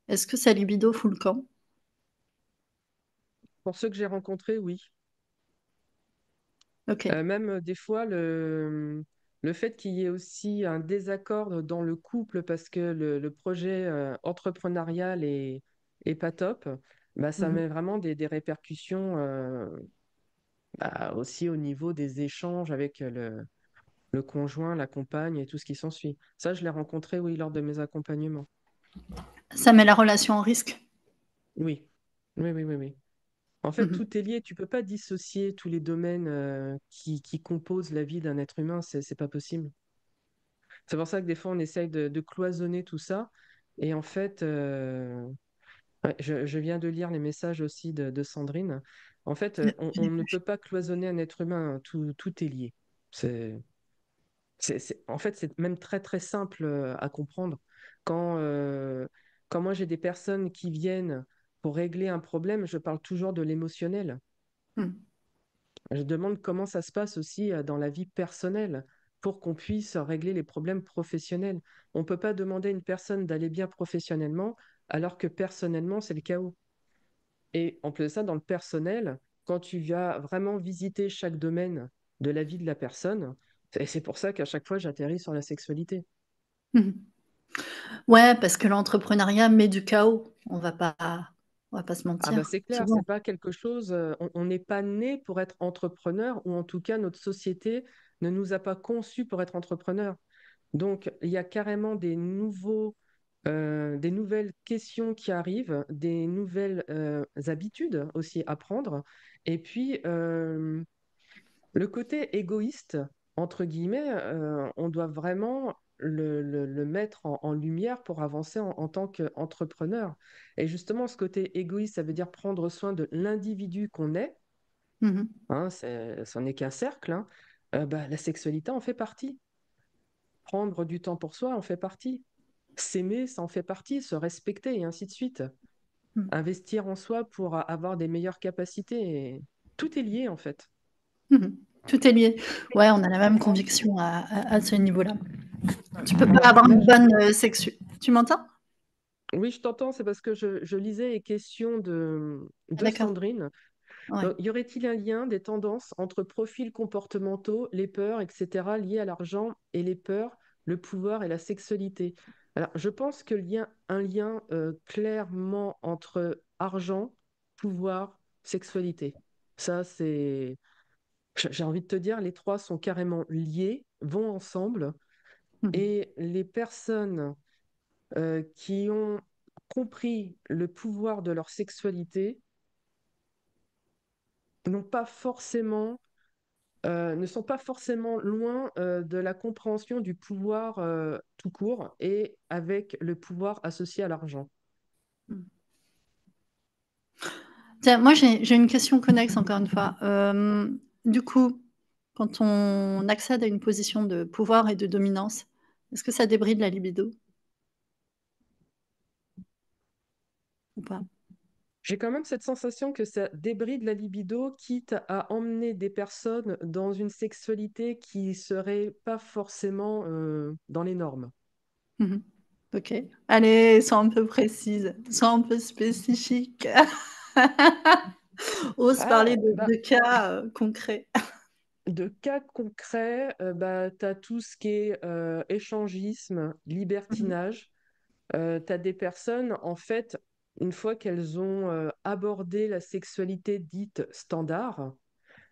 est-ce que sa libido fout le camp?
Pour ceux que j'ai rencontrés, oui.
OK.
Même des fois, le fait qu'il y ait aussi un désaccord dans le couple parce que le projet entrepreneurial est pas top, bah, ça
Mmh.
met vraiment des répercussions aussi au niveau des échanges avec le conjoint, la compagne et tout ce qui s'ensuit. Ça, je l'ai rencontré, oui, lors de mes accompagnements.
Ça met la relation en risque?
Oui, oui, oui, oui, oui. En fait,
Mmh.
tout est lié. Tu peux pas dissocier tous les domaines qui composent la vie d'un être humain. C'est pas possible. C'est pour ça que des fois, on essaye de cloisonner tout ça. Et en fait, ouais, je viens de lire les messages aussi de Sandrine. En fait, on ne peut pas cloisonner un être humain, hein. Tout est lié. C'est, en fait, c'est même très, très simple à comprendre. Quand, euh, quand moi, j'ai des personnes qui viennent pour régler un problème, je parle toujours de l'émotionnel.
Mmh.
Je demande comment ça se passe aussi dans la vie personnelle pour qu'on puisse régler les problèmes professionnels. On ne peut pas demander à une personne d'aller bien professionnellement alors que personnellement, c'est le chaos. Et en plus de ça, dans le personnel, quand tu vas vraiment visiter chaque domaine de la vie de la personne, et c'est pour ça qu'à chaque fois, j'atterris sur la sexualité.
Mmh. Ouais, parce que l'entrepreneuriat met du chaos. On va pas se
Ah bah
mentir,
c'est clair, c'est
souvent.
pas quelque chose, on n'est pas né pour être entrepreneur, ou en tout cas, notre société ne nous a pas conçus pour être entrepreneur. Donc, il y a carrément des nouvelles questions qui arrivent, des nouvelles habitudes aussi à prendre. Et puis, le côté égoïste, entre guillemets, on doit vraiment le mettre en lumière pour avancer en tant qu'entrepreneur. Et justement, ce côté égoïste, ça veut dire prendre soin de l'individu qu'on est,
Mmh.
hein, ça n'est qu'un cercle, hein. Bah, la sexualité en fait partie. Prendre du temps pour soi en fait partie. s'aimer, ça en fait partie, se respecter et ainsi de suite.
Mm.
Investir en soi pour avoir des meilleures capacités. Tout est lié en fait.
Mhm. Tout est lié. Ouais, on a la même conviction à ce niveau-là. Tu peux pas
Alors
avoir
là,
une bonne sexu. Tu m'entends?
oui, je t'entends, c'est parce que je lisais les questions
Ah,
de
d'accord.
Sandrine.
Ouais.
Donc, y aurait-il un lien des tendances entre profils comportementaux, les peurs, etc., liées à l'argent et les peurs, le pouvoir et la sexualité? Alors, je pense qu'il y a un lien clairement entre argent, pouvoir, sexualité. Ça, c'est... J'ai envie de te dire, les trois sont carrément liés, vont ensemble,
Mhm.
et les personnes qui ont compris le pouvoir de leur sexualité n'ont pas forcément ne sont pas forcément loin de la compréhension du pouvoir tout court et avec le pouvoir associé à l'argent.
Mhm. Tiens, moi, j'ai une question connexe, encore une fois. Du coup, quand on accède à une position de pouvoir et de dominance, est-ce que ça débride la libido ou pas?
J'ai quand même cette sensation que ça débride la libido, quitte à emmener des personnes dans une sexualité qui serait pas forcément dans les normes.
Mhm. Ok. Allez, sois un peu précise, sois un peu spécifique. Ose parler
Ah, bah,
de cas concrets.
de cas concrets, bah, tu as tout ce qui est échangisme,
Mhm.
libertinage. Tu as des personnes, en fait, une fois qu'elles ont abordé la sexualité dite standard,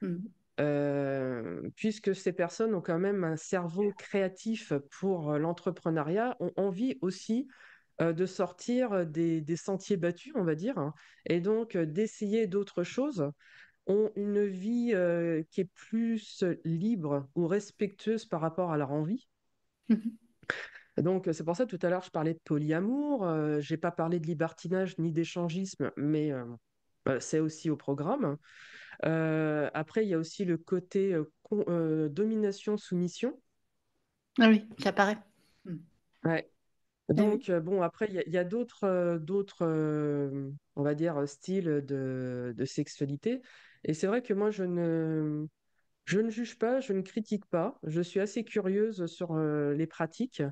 Mhm.
puisque ces personnes ont quand même un cerveau créatif pour l'entrepreneuriat, ont envie aussi de sortir des sentiers battus, on va dire, hein, et donc d'essayer d'autres choses, ont une vie qui est plus libre ou respectueuse par rapport à leur envie.
Mhm.
Donc, c'est pour ça, tout à l'heure, je parlais de polyamour. J'ai pas parlé de libertinage ni d'échangisme, mais c'est aussi au programme. Après, il y a aussi le côté domination-soumission.
Ah oui, qui apparaît. Mhm.
Ouais.
Eh oui.
Donc, bon, après, il y a d'autres on va dire, styles de sexualité. Et c'est vrai que moi, je ne juge pas, je ne critique pas. Je suis assez curieuse sur les pratiques.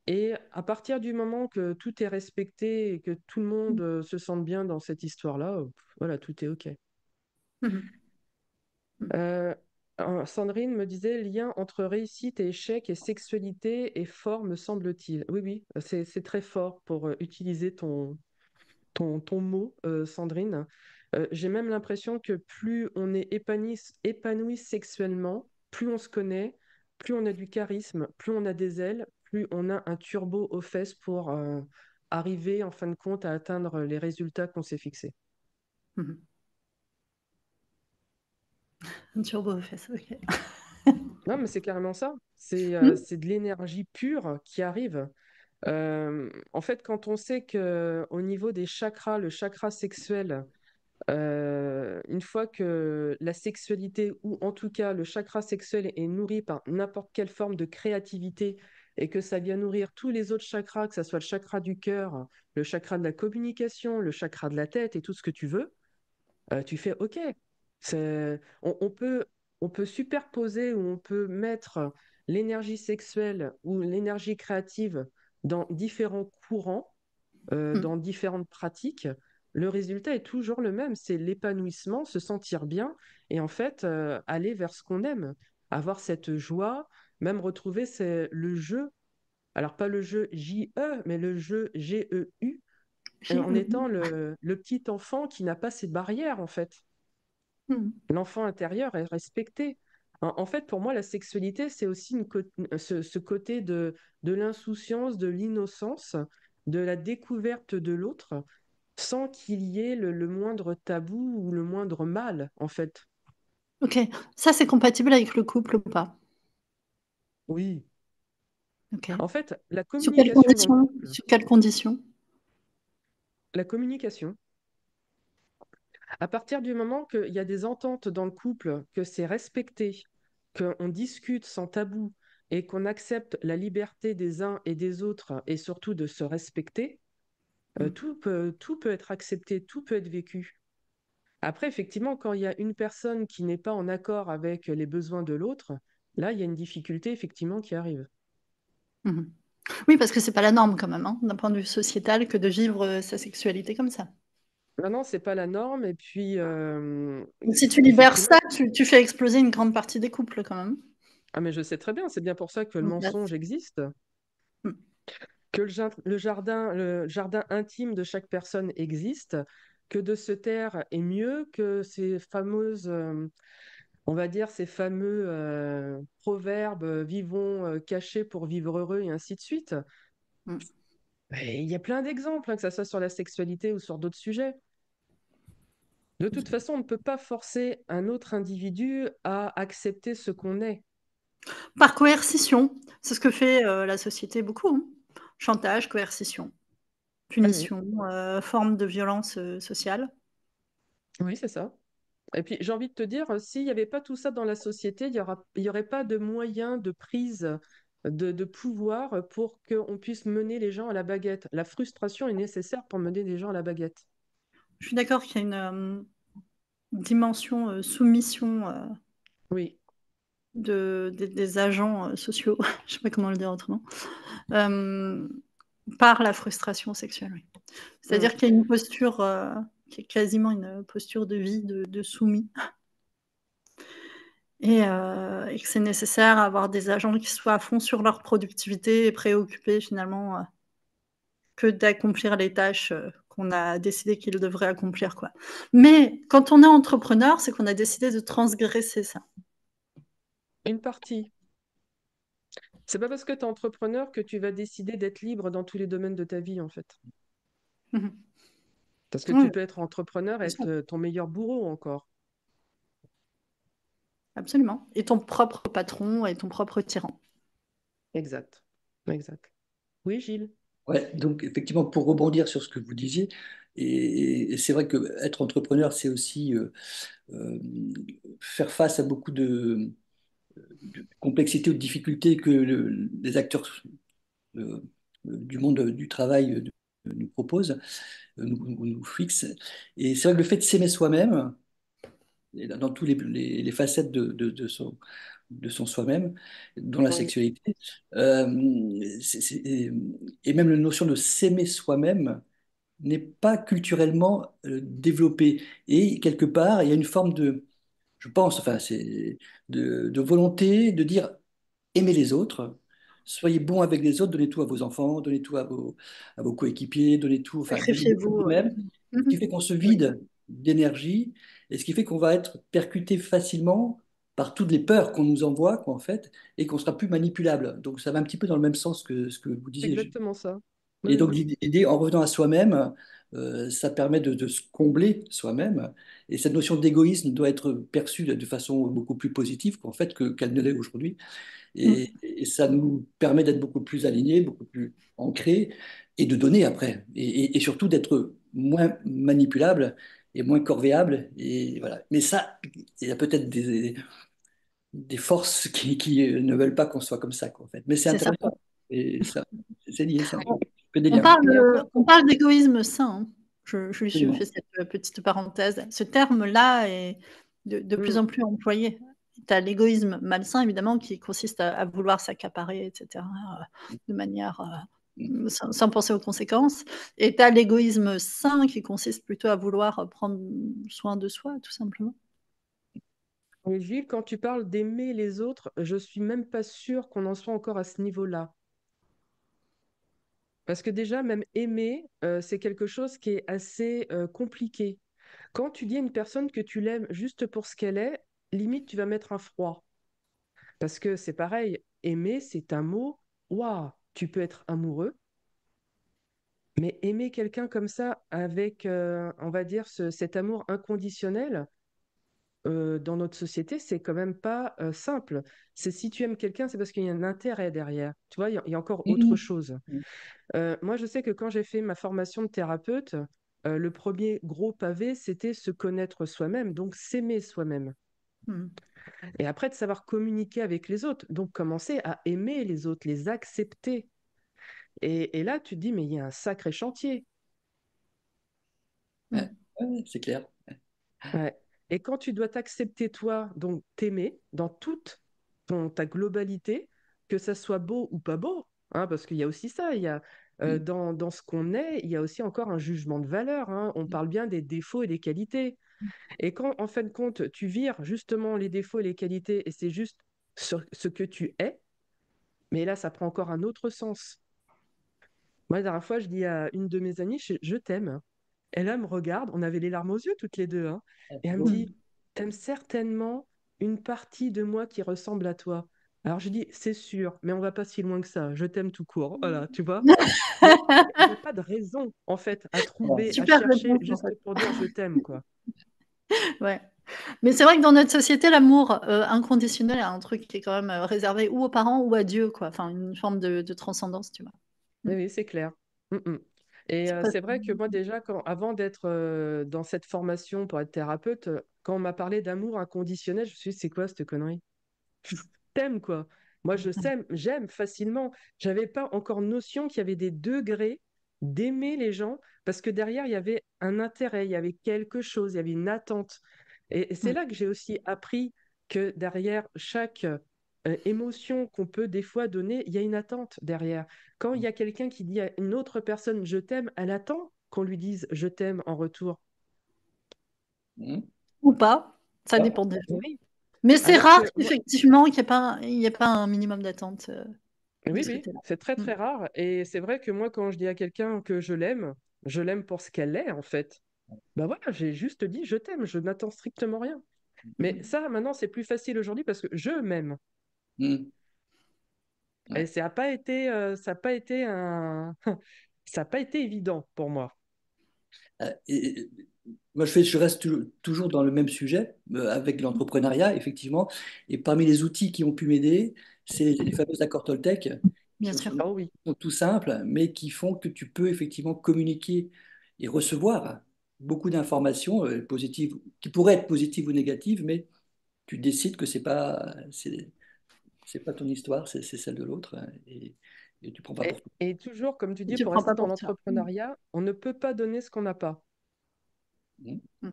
Et à partir du moment que tout est respecté et que tout le monde se sente bien dans cette histoire-là, voilà, tout est OK.
Mhm. Mhm.
Euh, Sandrine me disait, lien entre réussite et échec et sexualité est fort, me semble-t-il. Oui, oui, c'est très fort pour utiliser ton mot, Sandrine. J'ai même l'impression que plus on est épanoui sexuellement, plus on se connaît, plus on a du charisme, plus on a des ailes, plus on a un turbo aux fesses pour arriver en fin de compte à atteindre les résultats qu'on s'est fixés.
Mhm. Un turbo aux fesses, ok.
Non, mais c'est carrément ça.
Mhm.
C'est de l'énergie pure qui arrive. En fait, quand on sait que au niveau des chakras, le chakra sexuel, une fois que la sexualité, ou en tout cas le chakra sexuel est nourri par n'importe quelle forme de créativité et que ça vient nourrir tous les autres chakras, que ce soit le chakra du cœur, le chakra de la communication, le chakra de la tête et tout ce que tu veux, tu fais OK. On peut superposer ou on peut mettre l'énergie sexuelle ou l'énergie créative dans différents courants
Mhm.
dans différentes pratiques, le résultat est toujours le même, c'est l'épanouissement, se sentir bien et en fait aller vers ce qu'on aime, avoir cette joie, même retrouver le jeu, alors pas le jeu J-E, mais le jeu G-E-U, en étant
J'ai
le petit enfant qui n'a pas ces barrières en fait.
Mhm.
L'enfant intérieur est respecté. En fait, pour moi, la sexualité, c'est aussi ce côté de l'insouciance, de l'innocence, de la découverte de l'autre, sans qu'il y ait le moindre tabou ou le moindre mal, en fait.
Ok, ça c'est compatible avec le couple ou pas?
Oui.
Ok.
En fait, la
Sous quelles
communication dans le
conditions?
couple,
Sous quelles conditions?
la communication, à partir du moment qu'il y a des ententes dans le couple, que c'est respecté, qu'on discute sans tabou, et qu'on accepte la liberté des uns et des autres et surtout de se respecter, tout peut être accepté, tout peut être vécu. Après, effectivement, quand il y a une personne qui n'est pas en accord avec les besoins de l'autre, là, il y a une difficulté, effectivement, qui arrive.
Mhm. Oui, parce que c'est pas la norme quand même, hein, d'un point de vue sociétal, que de vivre sa sexualité comme ça.
Non, non, c'est pas la norme. Et puis,
Donc, si tu libères
effectivement,
ça, tu fais exploser une grande partie des couples quand même.
ah, mais je sais très bien, c'est bien pour ça que le
Donc,
mensonge existe,
mm.
que le jardin intime de chaque personne existe, que de se taire est mieux que ces fameuses, on va dire, ces fameux proverbes vivons cachés pour vivre heureux et ainsi de suite.
Mm.
Et il y a plein d'exemples, hein, que ça soit sur la sexualité ou sur d'autres sujets. De toute façon, on ne peut pas forcer un autre individu à accepter ce qu'on est.
Par coercition, c'est ce que fait la société beaucoup, hein. Chantage, coercition,
Ah oui,
punition, forme de violence sociale.
oui, c'est ça. Et puis, j'ai envie de te dire, s'il n'y avait pas tout ça dans la société, il y aurait pas de moyens de prise de pouvoir pour qu'on puisse mener les gens à la baguette. La frustration est nécessaire pour mener les gens à la baguette.
Je suis d'accord qu'il y a une dimension soumission
Oui,
des agents sociaux, je ne sais pas comment le dire autrement, euh, par la frustration sexuelle. Oui.
mm,
C'est-à-dire qu'il y a une posture qui est quasiment une posture de vie de soumis. Et que c'est nécessaire d'avoir des agents qui soient à fond sur leur productivité et préoccupés finalement que d'accomplir les tâches qu'on a décidé qu'ils devraient accomplir, quoi. Mais quand on est entrepreneur, c'est qu'on a décidé de transgresser ça.
une partie. C'est pas parce que tu es entrepreneur que tu vas décider d'être libre dans tous les domaines de ta vie, en fait.
Mhm.
Parce que
Oui,
tu peux être entrepreneur et
bien sûr,
être ton meilleur bourreau encore.
absolument. Et ton propre patron et ton propre tyran.
Exact. Exact. Oui, Gilles.
Ouais, donc effectivement, pour rebondir sur ce que vous disiez, et c'est vrai que être entrepreneur, c'est aussi euh, faire face à beaucoup de complexité ou de difficultés que les acteurs du monde du travail nous proposent, nous fixent. Et c'est vrai que le fait de s'aimer soi-même, et dans tous les facettes de son soi-même, dans la
Oui.
sexualité, et même la notion de s'aimer soi-même n'est pas culturellement développée. Et quelque part, il y a une forme de, je pense, enfin, c'est de volonté de dire aimez les autres, soyez bons avec les autres, donnez tout à vos enfants, donnez tout à vos coéquipiers, donnez tout, enfin, donnez beaucoup de
Sacrifiez-vous.
vous-même, ce qui
Mhm.
fait qu'on se
Oui,
vide d'énergie et ce qui fait qu'on va être percuté facilement par toutes les peurs qu'on nous envoie, quoi, en fait, et qu'on sera plus manipulable. Donc ça va un petit peu dans le même sens que ce que vous
C'est
disiez.
exactement ça.
Et
Oui,
donc
oui.
l'idée, en revenant à soi-même, ça permet de se combler soi-même. Et cette notion d'égoïsme doit être perçue de façon beaucoup plus positive qu'en fait qu'elle ne l'est aujourd'hui.
mm,
Et ça nous permet d'être beaucoup plus alignés, beaucoup plus ancrés et de donner après. Et surtout d'être moins manipulable et moins corvéable. Et voilà. Mais ça, il y a peut-être des forces qui ne veulent pas qu'on soit comme ça, quoi, en fait. Mais c'est
c'est certain.
intéressant. Et ça, c'est lié, ça.
On,
Je fais des
on
liens.
parle,
Il y a plein.
on parle d'égoïsme sain, hein. Je fais
Absolument.
cette petite parenthèse. Ce terme-là est de plus
Mm.
en plus employé. Tu as l'égoïsme malsain, évidemment, qui consiste à vouloir s'accaparer, etc., de manière sans penser aux conséquences. Et tu as l'égoïsme sain qui consiste plutôt à vouloir prendre soin de soi, tout simplement.
Et Gilles, quand tu parles d'aimer les autres, je suis même pas sûre qu'on en soit encore à ce niveau-là. Parce que déjà, même aimer, c'est quelque chose qui est assez compliqué. Quand tu dis à une personne que tu l'aimes juste pour ce qu'elle est, limite, tu vas mettre un froid. Parce que c'est pareil, aimer, c'est un mot, waouh, tu peux être amoureux, mais aimer quelqu'un comme ça, avec, on va dire, cet amour inconditionnel, dans notre société, c'est quand même pas simple. C'est si tu aimes quelqu'un, c'est parce qu'il y a un intérêt derrière. Tu vois, il y a encore autre
Mhm.
chose. Moi, je sais que quand j'ai fait ma formation de thérapeute, le premier gros pavé, c'était se connaître soi-même, donc s'aimer soi-même.
Hmm.
Et après, de savoir communiquer avec les autres. Donc, commencer à aimer les autres, les accepter. Et là, tu te dis, mais il y a un sacré chantier.
Mm.
Ouais, ouais, c'est clair.
Ouais. Et quand tu dois t'accepter toi, donc t'aimer dans toute ta globalité, que ça soit beau ou pas beau, hein, parce qu'il y a aussi ça, il y a
Mm.
dans ce qu'on est, il y a aussi encore un jugement de valeur, hein. On parle bien des défauts et des qualités. Et quand, en fin de compte, tu vires justement les défauts et les qualités, et c'est juste ce que tu es, mais là, ça prend encore un autre sens. Moi, la dernière fois, je dis à une de mes amies, je t'aime. Elle, elle me regarde, on avait les larmes aux yeux toutes les deux, hein,
Ah,
et
c'est
elle me
beau.
dit, t'aimes certainement une partie de moi qui ressemble à toi. Alors je dis, c'est sûr, mais on va pas si loin que ça. Je t'aime tout court, voilà, tu vois. Mais il n'y a pas de raison, en fait, à
Ouais.
trouver, à
Super
chercher
réponse, en
juste
fait.
pour dire je t'aime, quoi.
Ouais. Mais c'est vrai que dans notre société, l'amour inconditionnel est un truc qui est quand même réservé ou aux parents ou à Dieu, quoi. Enfin, une forme de transcendance, tu vois. Mm.
Oui, oui, c'est clair. Mm, mm. Et
C'est pas...
c'est vrai que moi déjà, avant d'être dans cette formation pour être thérapeute, quand on m'a parlé d'amour inconditionnel, je me suis dit, c'est quoi cette connerie? Je t'aime, quoi. Moi, j'aime facilement. J'avais pas encore notion qu'il y avait des degrés d'aimer les gens parce que derrière, il y avait un intérêt, il y avait quelque chose, il y avait une attente. Et c'est
Mm.
là que j'ai aussi appris que derrière chaque émotion qu'on peut des fois donner, il y a une attente derrière. Quand il y a quelqu'un qui dit à une autre personne je t'aime, elle attend qu'on lui dise je t'aime en retour.
Mm.
Ou pas, ça
Ah,
dépend des gens.
Oui.
Mais c'est
Alors
rare,
que moi,
effectivement, qu'il y ait pas un minimum d'attente de
oui,
ce
oui,
côté-là.
c'est très
Mm.
très rare. Et c'est vrai que moi, quand je dis à quelqu'un que je l'aime pour ce qu'elle est, en fait. Bah voilà, j'ai juste dit je t'aime, je n'attends strictement rien. Mais
mm,
ça, maintenant, c'est plus facile aujourd'hui parce que je m'aime.
mm.
Et
Ouais.
ça a pas été un, ça a pas été évident pour moi.
Moi, je reste toujours dans le même sujet, avec l'entrepreneuriat, effectivement. Et parmi les outils qui ont pu m'aider, c'est les fameux accords Toltec,
Bien
qui
sûr.
Oh oui.
sont tout simples, mais qui font que tu peux effectivement communiquer et recevoir beaucoup d'informations positives, qui pourraient être positives ou négatives, mais tu décides que c'est pas ton histoire, c'est celle de l'autre, hein, et tu prends pas pour tout.
Et toujours, comme tu
Et
dis,
tu
pour
prends
rester
pas
dans
pour ça. Mm.
l'entrepreneuriat, on ne peut pas donner ce qu'on n'a pas.
Mm.
Mm.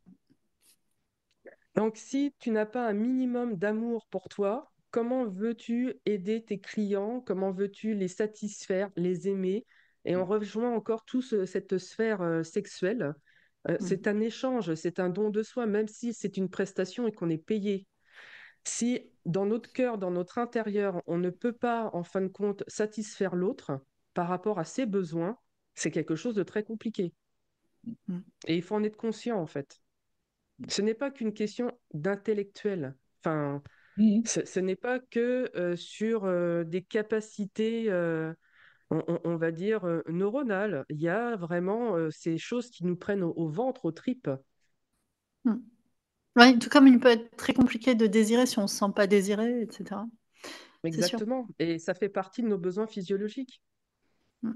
Donc, si tu n'as pas un minimum d'amour pour toi, comment veux-tu aider tes clients? Comment veux-tu les satisfaire, les aimer? Et on rejoint encore cette sphère sexuelle.
Mm.
C'est un échange, c'est un don de soi, même si c'est une prestation et qu'on est payé. Si dans notre cœur, dans notre intérieur, on ne peut pas, en fin de compte, satisfaire l'autre par rapport à ses besoins, c'est quelque chose de très compliqué.
Mm.
Et il faut en être conscient, en fait. Ce n'est pas qu'une question d'intellectuel. Enfin,
Mm.
ce n'est pas que sur des capacités, on va dire, neuronales. Il y a vraiment ces choses qui nous prennent au ventre, aux tripes.
Mm. Ouais, tout comme il peut être très compliqué de désirer si on se sent pas désiré, etc. C'est sûr.
Exactement. Et ça fait partie de nos besoins physiologiques.
Mm.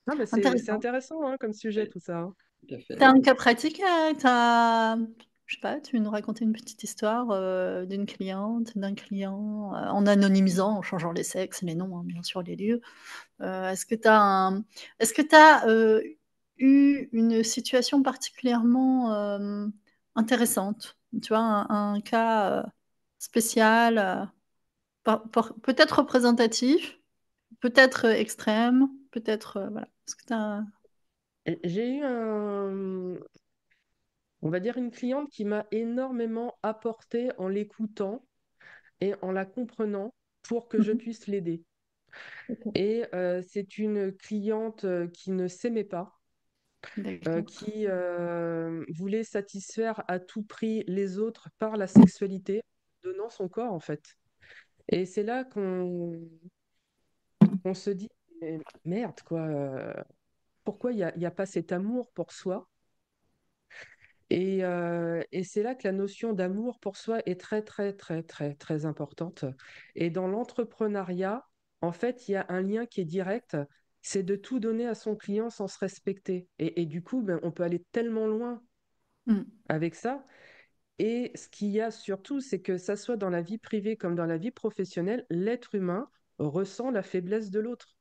Ah, mais c'est
Intéressant.
intéressant hein, comme sujet,
Ouais,
tout ça. Hein.
tout à
Tu as
fait.
un cas pratique, je sais pas, tu veux nous raconter une petite histoire, d'une cliente, d'un client, en anonymisant, en changeant les sexes, les noms, hein, bien sûr, les lieux. Est-ce que tu as, eu une situation particulièrement, intéressante? Tu vois, un cas, spécial, peut-être représentatif, peut-être, extrême, peut-être, voilà. Est-ce que tu as
Et j'ai eu on va dire une cliente qui m'a énormément apporté en l'écoutant et en la comprenant pour que je
mmh
puisse l'aider.
OK,
Et c'est une cliente qui ne s'aimait pas,
d'accord.
qui voulait satisfaire à tout prix les autres par la sexualité, donnant son corps en fait. Et c'est là qu'on se dit, mais merde quoi, pourquoi il y a pas cet amour pour soi? Et c'est là que la notion d'amour pour soi est très, très, très, très, très importante. Et dans l'entrepreneuriat, en fait, il y a un lien qui est direct, c'est de tout donner à son client sans se respecter. Et du coup, ben, on peut aller tellement loin
Mmh.
avec ça. Et ce qu'il y a surtout, c'est que ça soit dans la vie privée comme dans la vie professionnelle, l'être humain ressent la faiblesse de l'autre,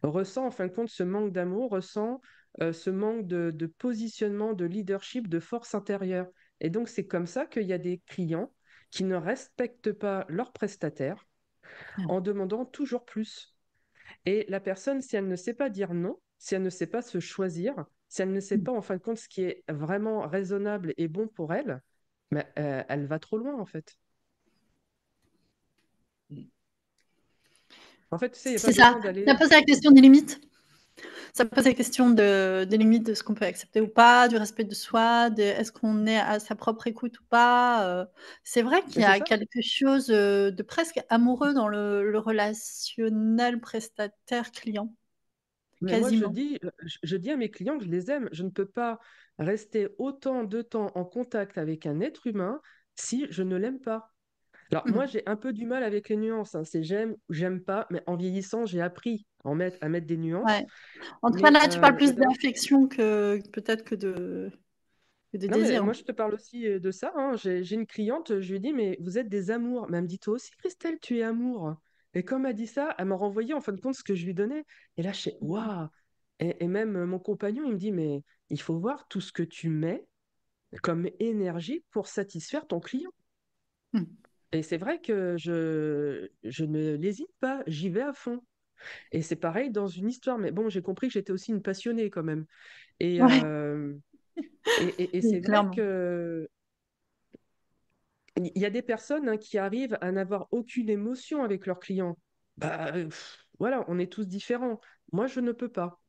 ressent en fin de compte ce manque d'amour, ressent ce manque de positionnement, de leadership, de force intérieure. Et donc c'est comme ça qu'il y a des clients qui ne respectent pas leurs prestataires en demandant toujours plus. Et la personne, si elle ne sait pas dire non, si elle ne sait pas se choisir, si elle ne sait pas en fin de compte ce qui est vraiment raisonnable et bon pour elle, mais, elle va trop loin en fait. En fait, tu sais, il n'y a pas
C'est ça.
besoin
Ça
d'aller.
pose la question des limites. Ça pose la question des limites de ce qu'on peut accepter ou pas, du respect de soi, de est-ce qu'on est à sa propre écoute ou pas. C'est vrai qu'il
Mais
y
c'est
a
ça.
quelque chose de presque amoureux dans le relationnel prestataire-client,
Mais moi,
quasiment.
je dis à mes clients que je les aime. Je ne peux pas rester autant de temps en contact avec un être humain si je ne l'aime pas. Alors, moi,
Mhm.
j'ai un peu du mal avec les nuances, hein. C'est j'aime ou j'aime pas, mais en vieillissant, j'ai appris à mettre des nuances.
Ouais. En tout cas,
Mais
là, tu parles plus
d'un
d'affection que peut-être que de
Non, mais
désir.
moi, je te parle aussi de ça, hein. J'ai une cliente, je lui ai dit, mais vous êtes des amours. Mais elle me dit, toi aussi, Christelle, tu es amour. Et comme elle dit ça, elle m'a renvoyé en fin de compte ce que je lui donnais. Et là, je sais, waouh! Et même mon compagnon, il me dit, mais il faut voir tout ce que tu mets comme énergie pour satisfaire ton client.
Mhm.
Et c'est vrai que je ne l'hésite pas, j'y vais à fond. Et c'est pareil dans une histoire. Mais bon, j'ai compris que j'étais aussi une passionnée quand même. Et,
Ouais,
euh, et
oui,
c'est vrai
clairement.
que il y a des personnes, hein, qui arrivent à n'avoir aucune émotion avec leurs clients. Bah, voilà, on est tous différents. Moi, je ne peux pas.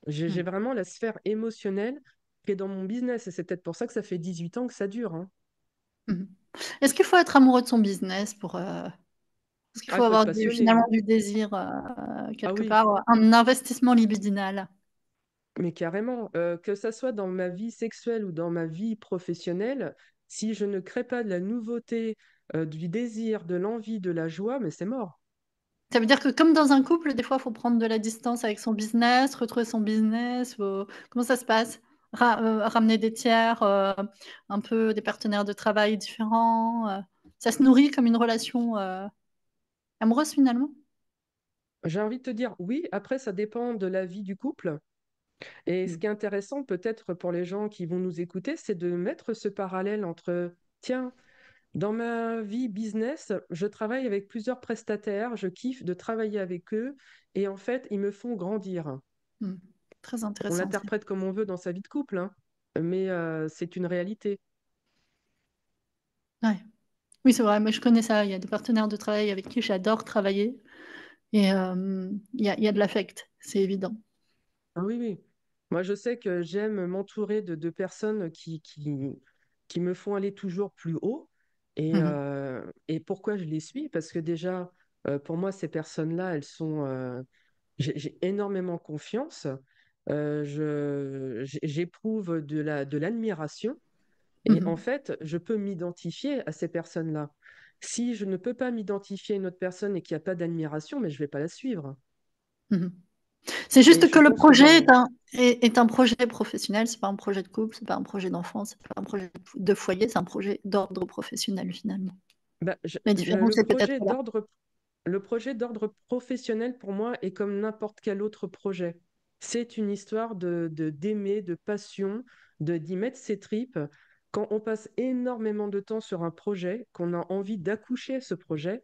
J'ai
Mhm.
vraiment la sphère émotionnelle qui est dans mon business et c'est peut-être pour ça que ça fait 18 ans que ça dure, hein.
Mhm. Est-ce qu'il faut être amoureux de son business pour, est-ce qu'il
Ah,
faut
il faut être
avoir
passionné,
finalement
hein.
du désir
Ah
quelque
oui,
part, un investissement libidinal?
mais carrément. Que ça soit dans ma vie sexuelle ou dans ma vie professionnelle, si je ne crée pas de la nouveauté, du désir, de l'envie, de la joie, mais c'est mort.
Ça veut dire que comme dans un couple, des fois, il faut prendre de la distance avec son business, retrouver son business, comment ça se passe? Ramener des tiers, un peu des partenaires de travail différents, ça se nourrit comme une relation, amoureuse finalement?
J'ai envie de te dire oui, après ça dépend de la vie du couple. Et ce
Mmh.
qui est intéressant peut-être pour les gens qui vont nous écouter, c'est de mettre ce parallèle entre, tiens, dans ma vie business, je travaille avec plusieurs prestataires, je kiffe de travailler avec eux, et en fait, ils me font grandir.
Mmh. Très
On
intéressant ça.
l'interprète comme on veut dans sa vie de couple, hein, mais c'est une réalité.
Ouais. Oui, c'est vrai, moi je connais ça. Il y a des partenaires de travail avec qui j'adore travailler et il y a de l'affect, c'est évident.
Ah oui, oui. Moi, je sais que j'aime m'entourer de personnes qui me font aller toujours plus haut.
Mmh.
Et pourquoi je les suis? Parce que déjà, pour moi, ces personnes-là, j'ai énormément confiance. J'éprouve de l'admiration. Et
Mmh.
en fait, je peux m'identifier à ces personnes-là. Si je ne peux pas m'identifier à une autre personne et qu'il n'y a pas d'admiration, mais je ne vais pas la suivre.
Mmh. C'est
Et
juste
je
que le
pense que
projet est
dans,
un projet professionnel, c'est pas un projet de couple, c'est pas un projet d'enfant, c'est pas un projet de foyer, c'est un projet d'ordre professionnel finalement.
bah,
La différence est peut-être là.
le projet d'ordre professionnel, pour moi, est comme n'importe quel autre projet. C'est une histoire d'aimer, de passion, d'y mettre ses tripes. Quand on passe énormément de temps sur un projet, qu'on a envie d'accoucher ce projet,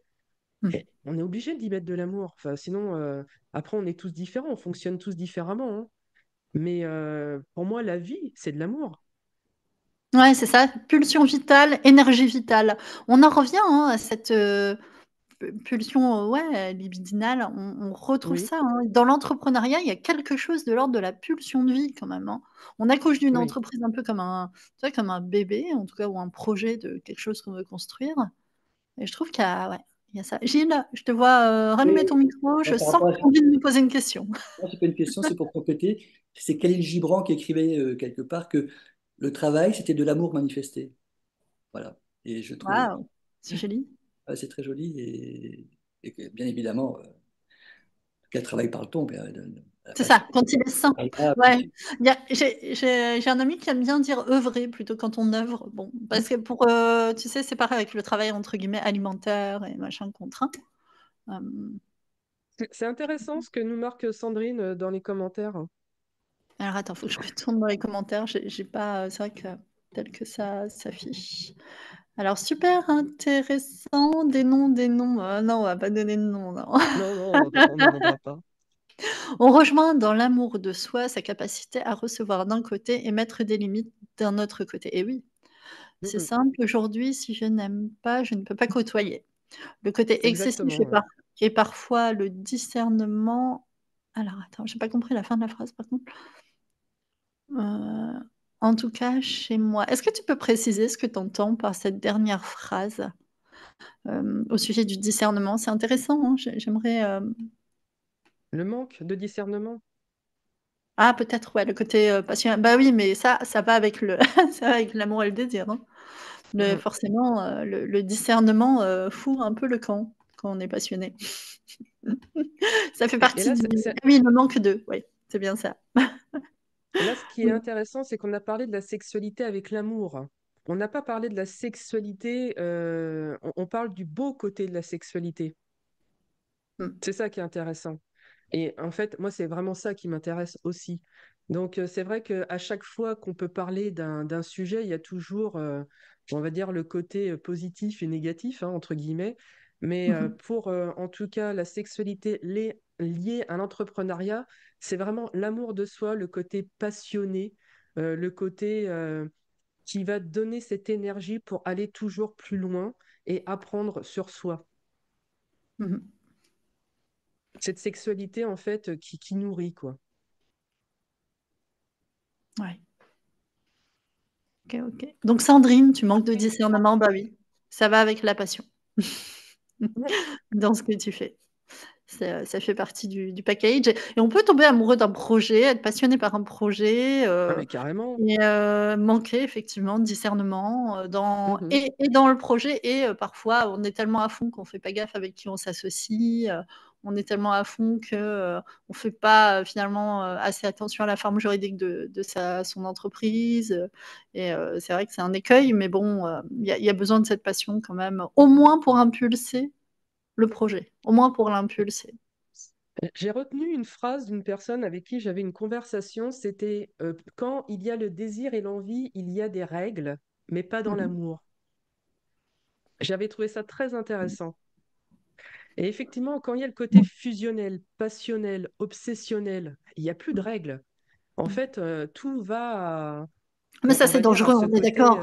Mmh.
et on est obligé d'y mettre de l'amour. Enfin, sinon, après, on est tous différents, on fonctionne tous différemment, hein. Mais pour moi, la vie, c'est de l'amour.
Ouais, c'est ça, pulsion vitale, énergie vitale. On en revient, hein, à cette, pulsion, ouais, libidinale. On retrouve
Oui,
ça, hein. Dans l'entrepreneuriat, il y a quelque chose de l'ordre de la pulsion de vie quand même, hein. On accouche d'une
oui.
entreprise un peu comme tu vois, comme un bébé, en tout cas, ou un projet de quelque chose qu'on veut construire et je trouve qu'il y a ouais, il y a ça. Gilles, je te vois, rallumer ton
Oui,
micro, je
par
sens
rapport
que
à
tu as envie de me poser une question.
non, c'est pas une question, c'est pour compléter. C'est Khalil Gibran qui écrivait quelque part que le travail, c'était de l'amour manifesté. Voilà. Et je trouve,
Waouh, c'est joli.
c'est très joli et que, bien évidemment, quel travail parle-t-on?
C'est ça, quand il est sain.
agréable.
Ouais, j'ai un ami qui aime bien dire «œuvrer» plutôt quand on œuvre. Bon,
Mm.
parce que tu sais, c'est pareil avec le travail entre guillemets «alimentaire» et machin contraint. Hem,
C'est intéressant ce que nous marque Sandrine dans les commentaires.
alors attends, faut que je retourne dans les commentaires. J'ai pas, c'est vrai que tel que ça s'affiche. Alors super intéressant, des noms. Non, on va pas donner de noms, non.
Non, non, on n'en donnera pas.
On rejoint dans l'amour de soi sa capacité à recevoir d'un côté et mettre des limites d'un autre côté. Et oui,
Mm,
c'est
mm.
simple, aujourd'hui, si je n'aime pas, je ne peux pas côtoyer. Le côté excessif
Exactement. Ouais.
et parfois le discernement. Alors attends, j'ai pas compris la fin de la phrase par contre. En tout cas, chez moi. Est-ce que tu peux préciser ce que tu entends par cette dernière phrase, au sujet du discernement? C'est intéressant, hein, j'aimerais,
Le manque de discernement.
ah peut-être, ouais, le côté, passion bah oui, mais ça va avec le ça va avec l'amour et le désir, hein.
Mm.
Forcément, le discernement, fout un peu le camp quand on est passionné. Ça fait
Et
partie
là,
du oui, le manque de, oui, c'est bien ça.
là, ce qui est
Oui.
intéressant, c'est qu'on a parlé de la sexualité avec l'amour. On n'a pas parlé de la sexualité, on parle du beau côté de la sexualité.
Mmh.
C'est ça qui est intéressant. Et en fait, moi, c'est vraiment ça qui m'intéresse aussi. Donc, c'est vrai qu'à chaque fois qu'on peut parler d'un sujet, il y a toujours, on va dire, le côté positif et négatif, hein, entre guillemets. Mais
Mmh mh.
pour, en tout cas, la sexualité liée à l'entrepreneuriat, c'est vraiment l'amour de soi, le côté passionné, le côté qui va donner cette énergie pour aller toujours plus loin et apprendre sur soi.
Mmh.
Cette sexualité, en fait, qui nourrit, quoi.
Ouais. OK, OK. Donc Sandrine, tu manques de discernement, bah oui, ça va avec la passion.
Ouais.
Dans ce que tu fais. Ça fait partie du package et on peut tomber amoureux d'un projet, être passionné par un projet,
Ah, mais carrément.
et manquer effectivement de discernement, dans
Mhm.
et dans le projet et parfois on est tellement à fond qu'on fait pas gaffe avec qui on s'associe, on est tellement à fond que, on fait pas, finalement, assez attention à la forme juridique de son entreprise, et c'est vrai que c'est un écueil mais bon, il y a besoin de cette passion quand même, au moins pour impulser le projet, au moins pour l'impulser.
J'ai retenu une phrase d'une personne avec qui j'avais une conversation, c'était quand il y a le désir et l'envie, il y a des règles, mais pas dans
Mmh mh.
l'amour. J'avais trouvé ça très intéressant. Et effectivement, quand il y a le côté fusionnel, passionnel, obsessionnel, il n'y a plus de
Mmh.
règles. En
Mmh.
fait, tout va,
Mais ça,
on
c'est
va dire, à
dangereux,
ce
on est
côté.
d'accord.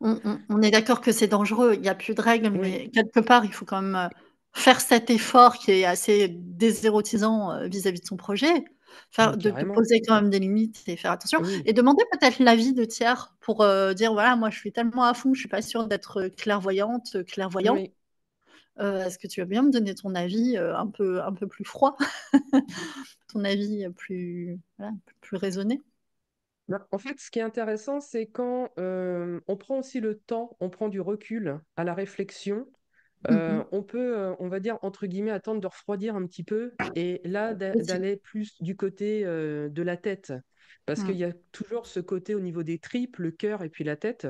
On est d'accord que c'est dangereux, il y a plus de règles,
Oui,
mais quelque part, il faut quand même, faire cet effort qui est assez désérotisant, vis-à-vis de son projet.
mais
Faire de
carrément.
poser quand même des limites et faire attention
Oui,
et demander peut-être l'avis de tiers pour, dire: «Voilà, moi, je suis tellement à fond, je suis pas sûre d'être, clairvoyante, clairvoyant.
oui.
Est-ce que tu veux bien me donner ton avis, un peu plus froid?» Ton avis, plus voilà, plus raisonné?
Ben, en fait, ce qui est intéressant, c'est quand on prend aussi le temps, on prend du recul à la réflexion.
Mmh mh.
On peut, on va dire, entre guillemets, attendre de refroidir un petit peu et là,
Aussi.
d'aller plus du côté de la tête. Parce qu'il
Mmh.
y a toujours ce côté au niveau des tripes, le cœur et puis la tête.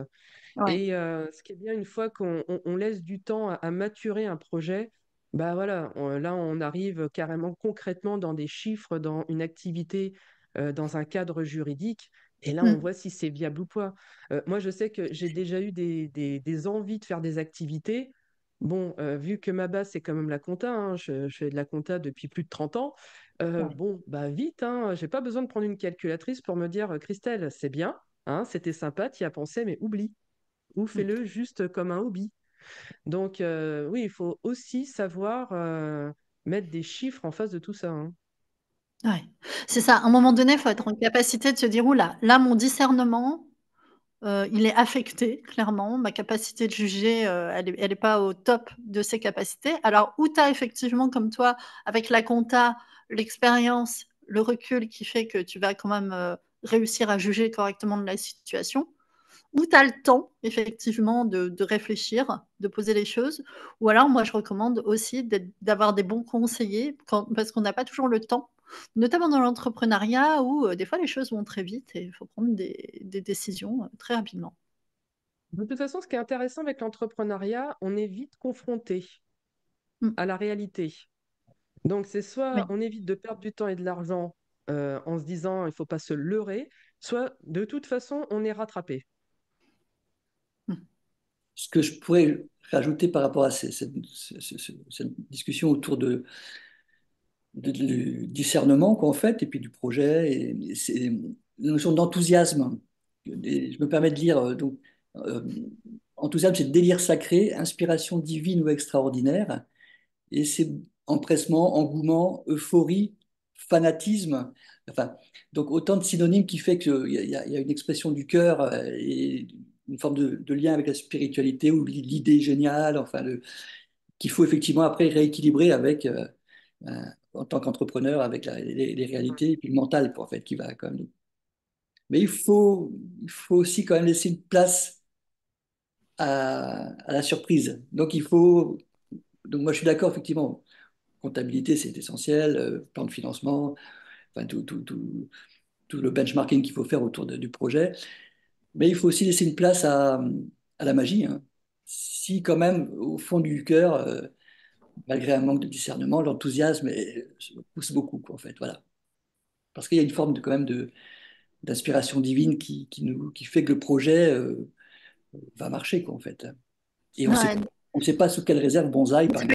Ouais.
Et ce qui est bien, une fois qu'on laisse du temps à maturer un projet, bah voilà, là, on arrive carrément concrètement dans des chiffres, dans une activité, dans un cadre juridique. Et là, on
Mmh.
voit si c'est viable ou pas. Moi, je sais que j'ai déjà eu des envies de faire des activités. Bon, vu que ma base, c'est quand même la compta, hein, je fais de la compta depuis plus de 30 ans.
Ouais.
Bon, bah vite, hein, j'ai pas besoin de prendre une calculatrice pour me dire, Christelle, c'est bien, hein, c'était sympa, tu y as pensé, mais oublie ou
Mmh.
fais-le juste comme un hobby. Donc, oui, il faut aussi savoir mettre des chiffres en face de tout ça, hein.
Ouais. C'est ça, à un moment donné, il faut être en capacité de se dire: «Ouh là, mon discernement, il est affecté clairement, ma capacité de juger, elle est pas au top de ses capacités». Alors où tu as effectivement comme toi, avec la compta, l'expérience, le recul qui fait que tu vas quand même, réussir à juger correctement de la situation. Ou tu as le temps effectivement de réfléchir, de poser les choses, ou alors moi je recommande aussi d'avoir des bons conseillers parce qu'on n'a pas toujours le temps. Notamment dans l'entrepreneuriat où des fois les choses vont très vite et il faut prendre des décisions très rapidement.
De toute façon, ce qui est intéressant avec l'entrepreneuriat, on est vite confronté
Mm.
à la réalité. Donc, c'est soit
Oui.
on évite de perdre du temps et de l'argent en se disant il ne faut pas se leurrer, soit de toute façon, on est rattrapé.
Mm.
Ce que je pourrais rajouter par rapport à cette discussion autour du discernement qu'en fait, et puis du projet, et c'est la notion d'enthousiasme. Et je me permets de lire, euh, enthousiasme, c'est délire sacré, inspiration divine ou extraordinaire, et c'est empressement, engouement, euphorie, fanatisme. Enfin, donc autant de synonymes qui fait qu'il y a une expression du cœur et une forme de lien avec la spiritualité ou l'idée géniale, enfin, qu'il faut effectivement après rééquilibrer avec, en tant qu'entrepreneur, avec les réalités et puis le mental, en fait, qui va quand même. Mais il faut aussi quand même laisser une place à la surprise. Donc moi je suis d'accord, effectivement, comptabilité c'est essentiel, plan de financement, enfin, tout le benchmarking qu'il faut faire autour du projet. Mais il faut aussi laisser une place à la magie, hein. Si quand même, au fond du cœur, malgré un manque de discernement, l'enthousiasme pousse beaucoup, quoi, en fait, voilà. Parce qu'il y a une forme quand même d'inspiration divine qui fait que le projet va marcher, quoi, en fait. Et on
Ouais.
ne sait pas sous quelle réserve Bonsaï, par exemple.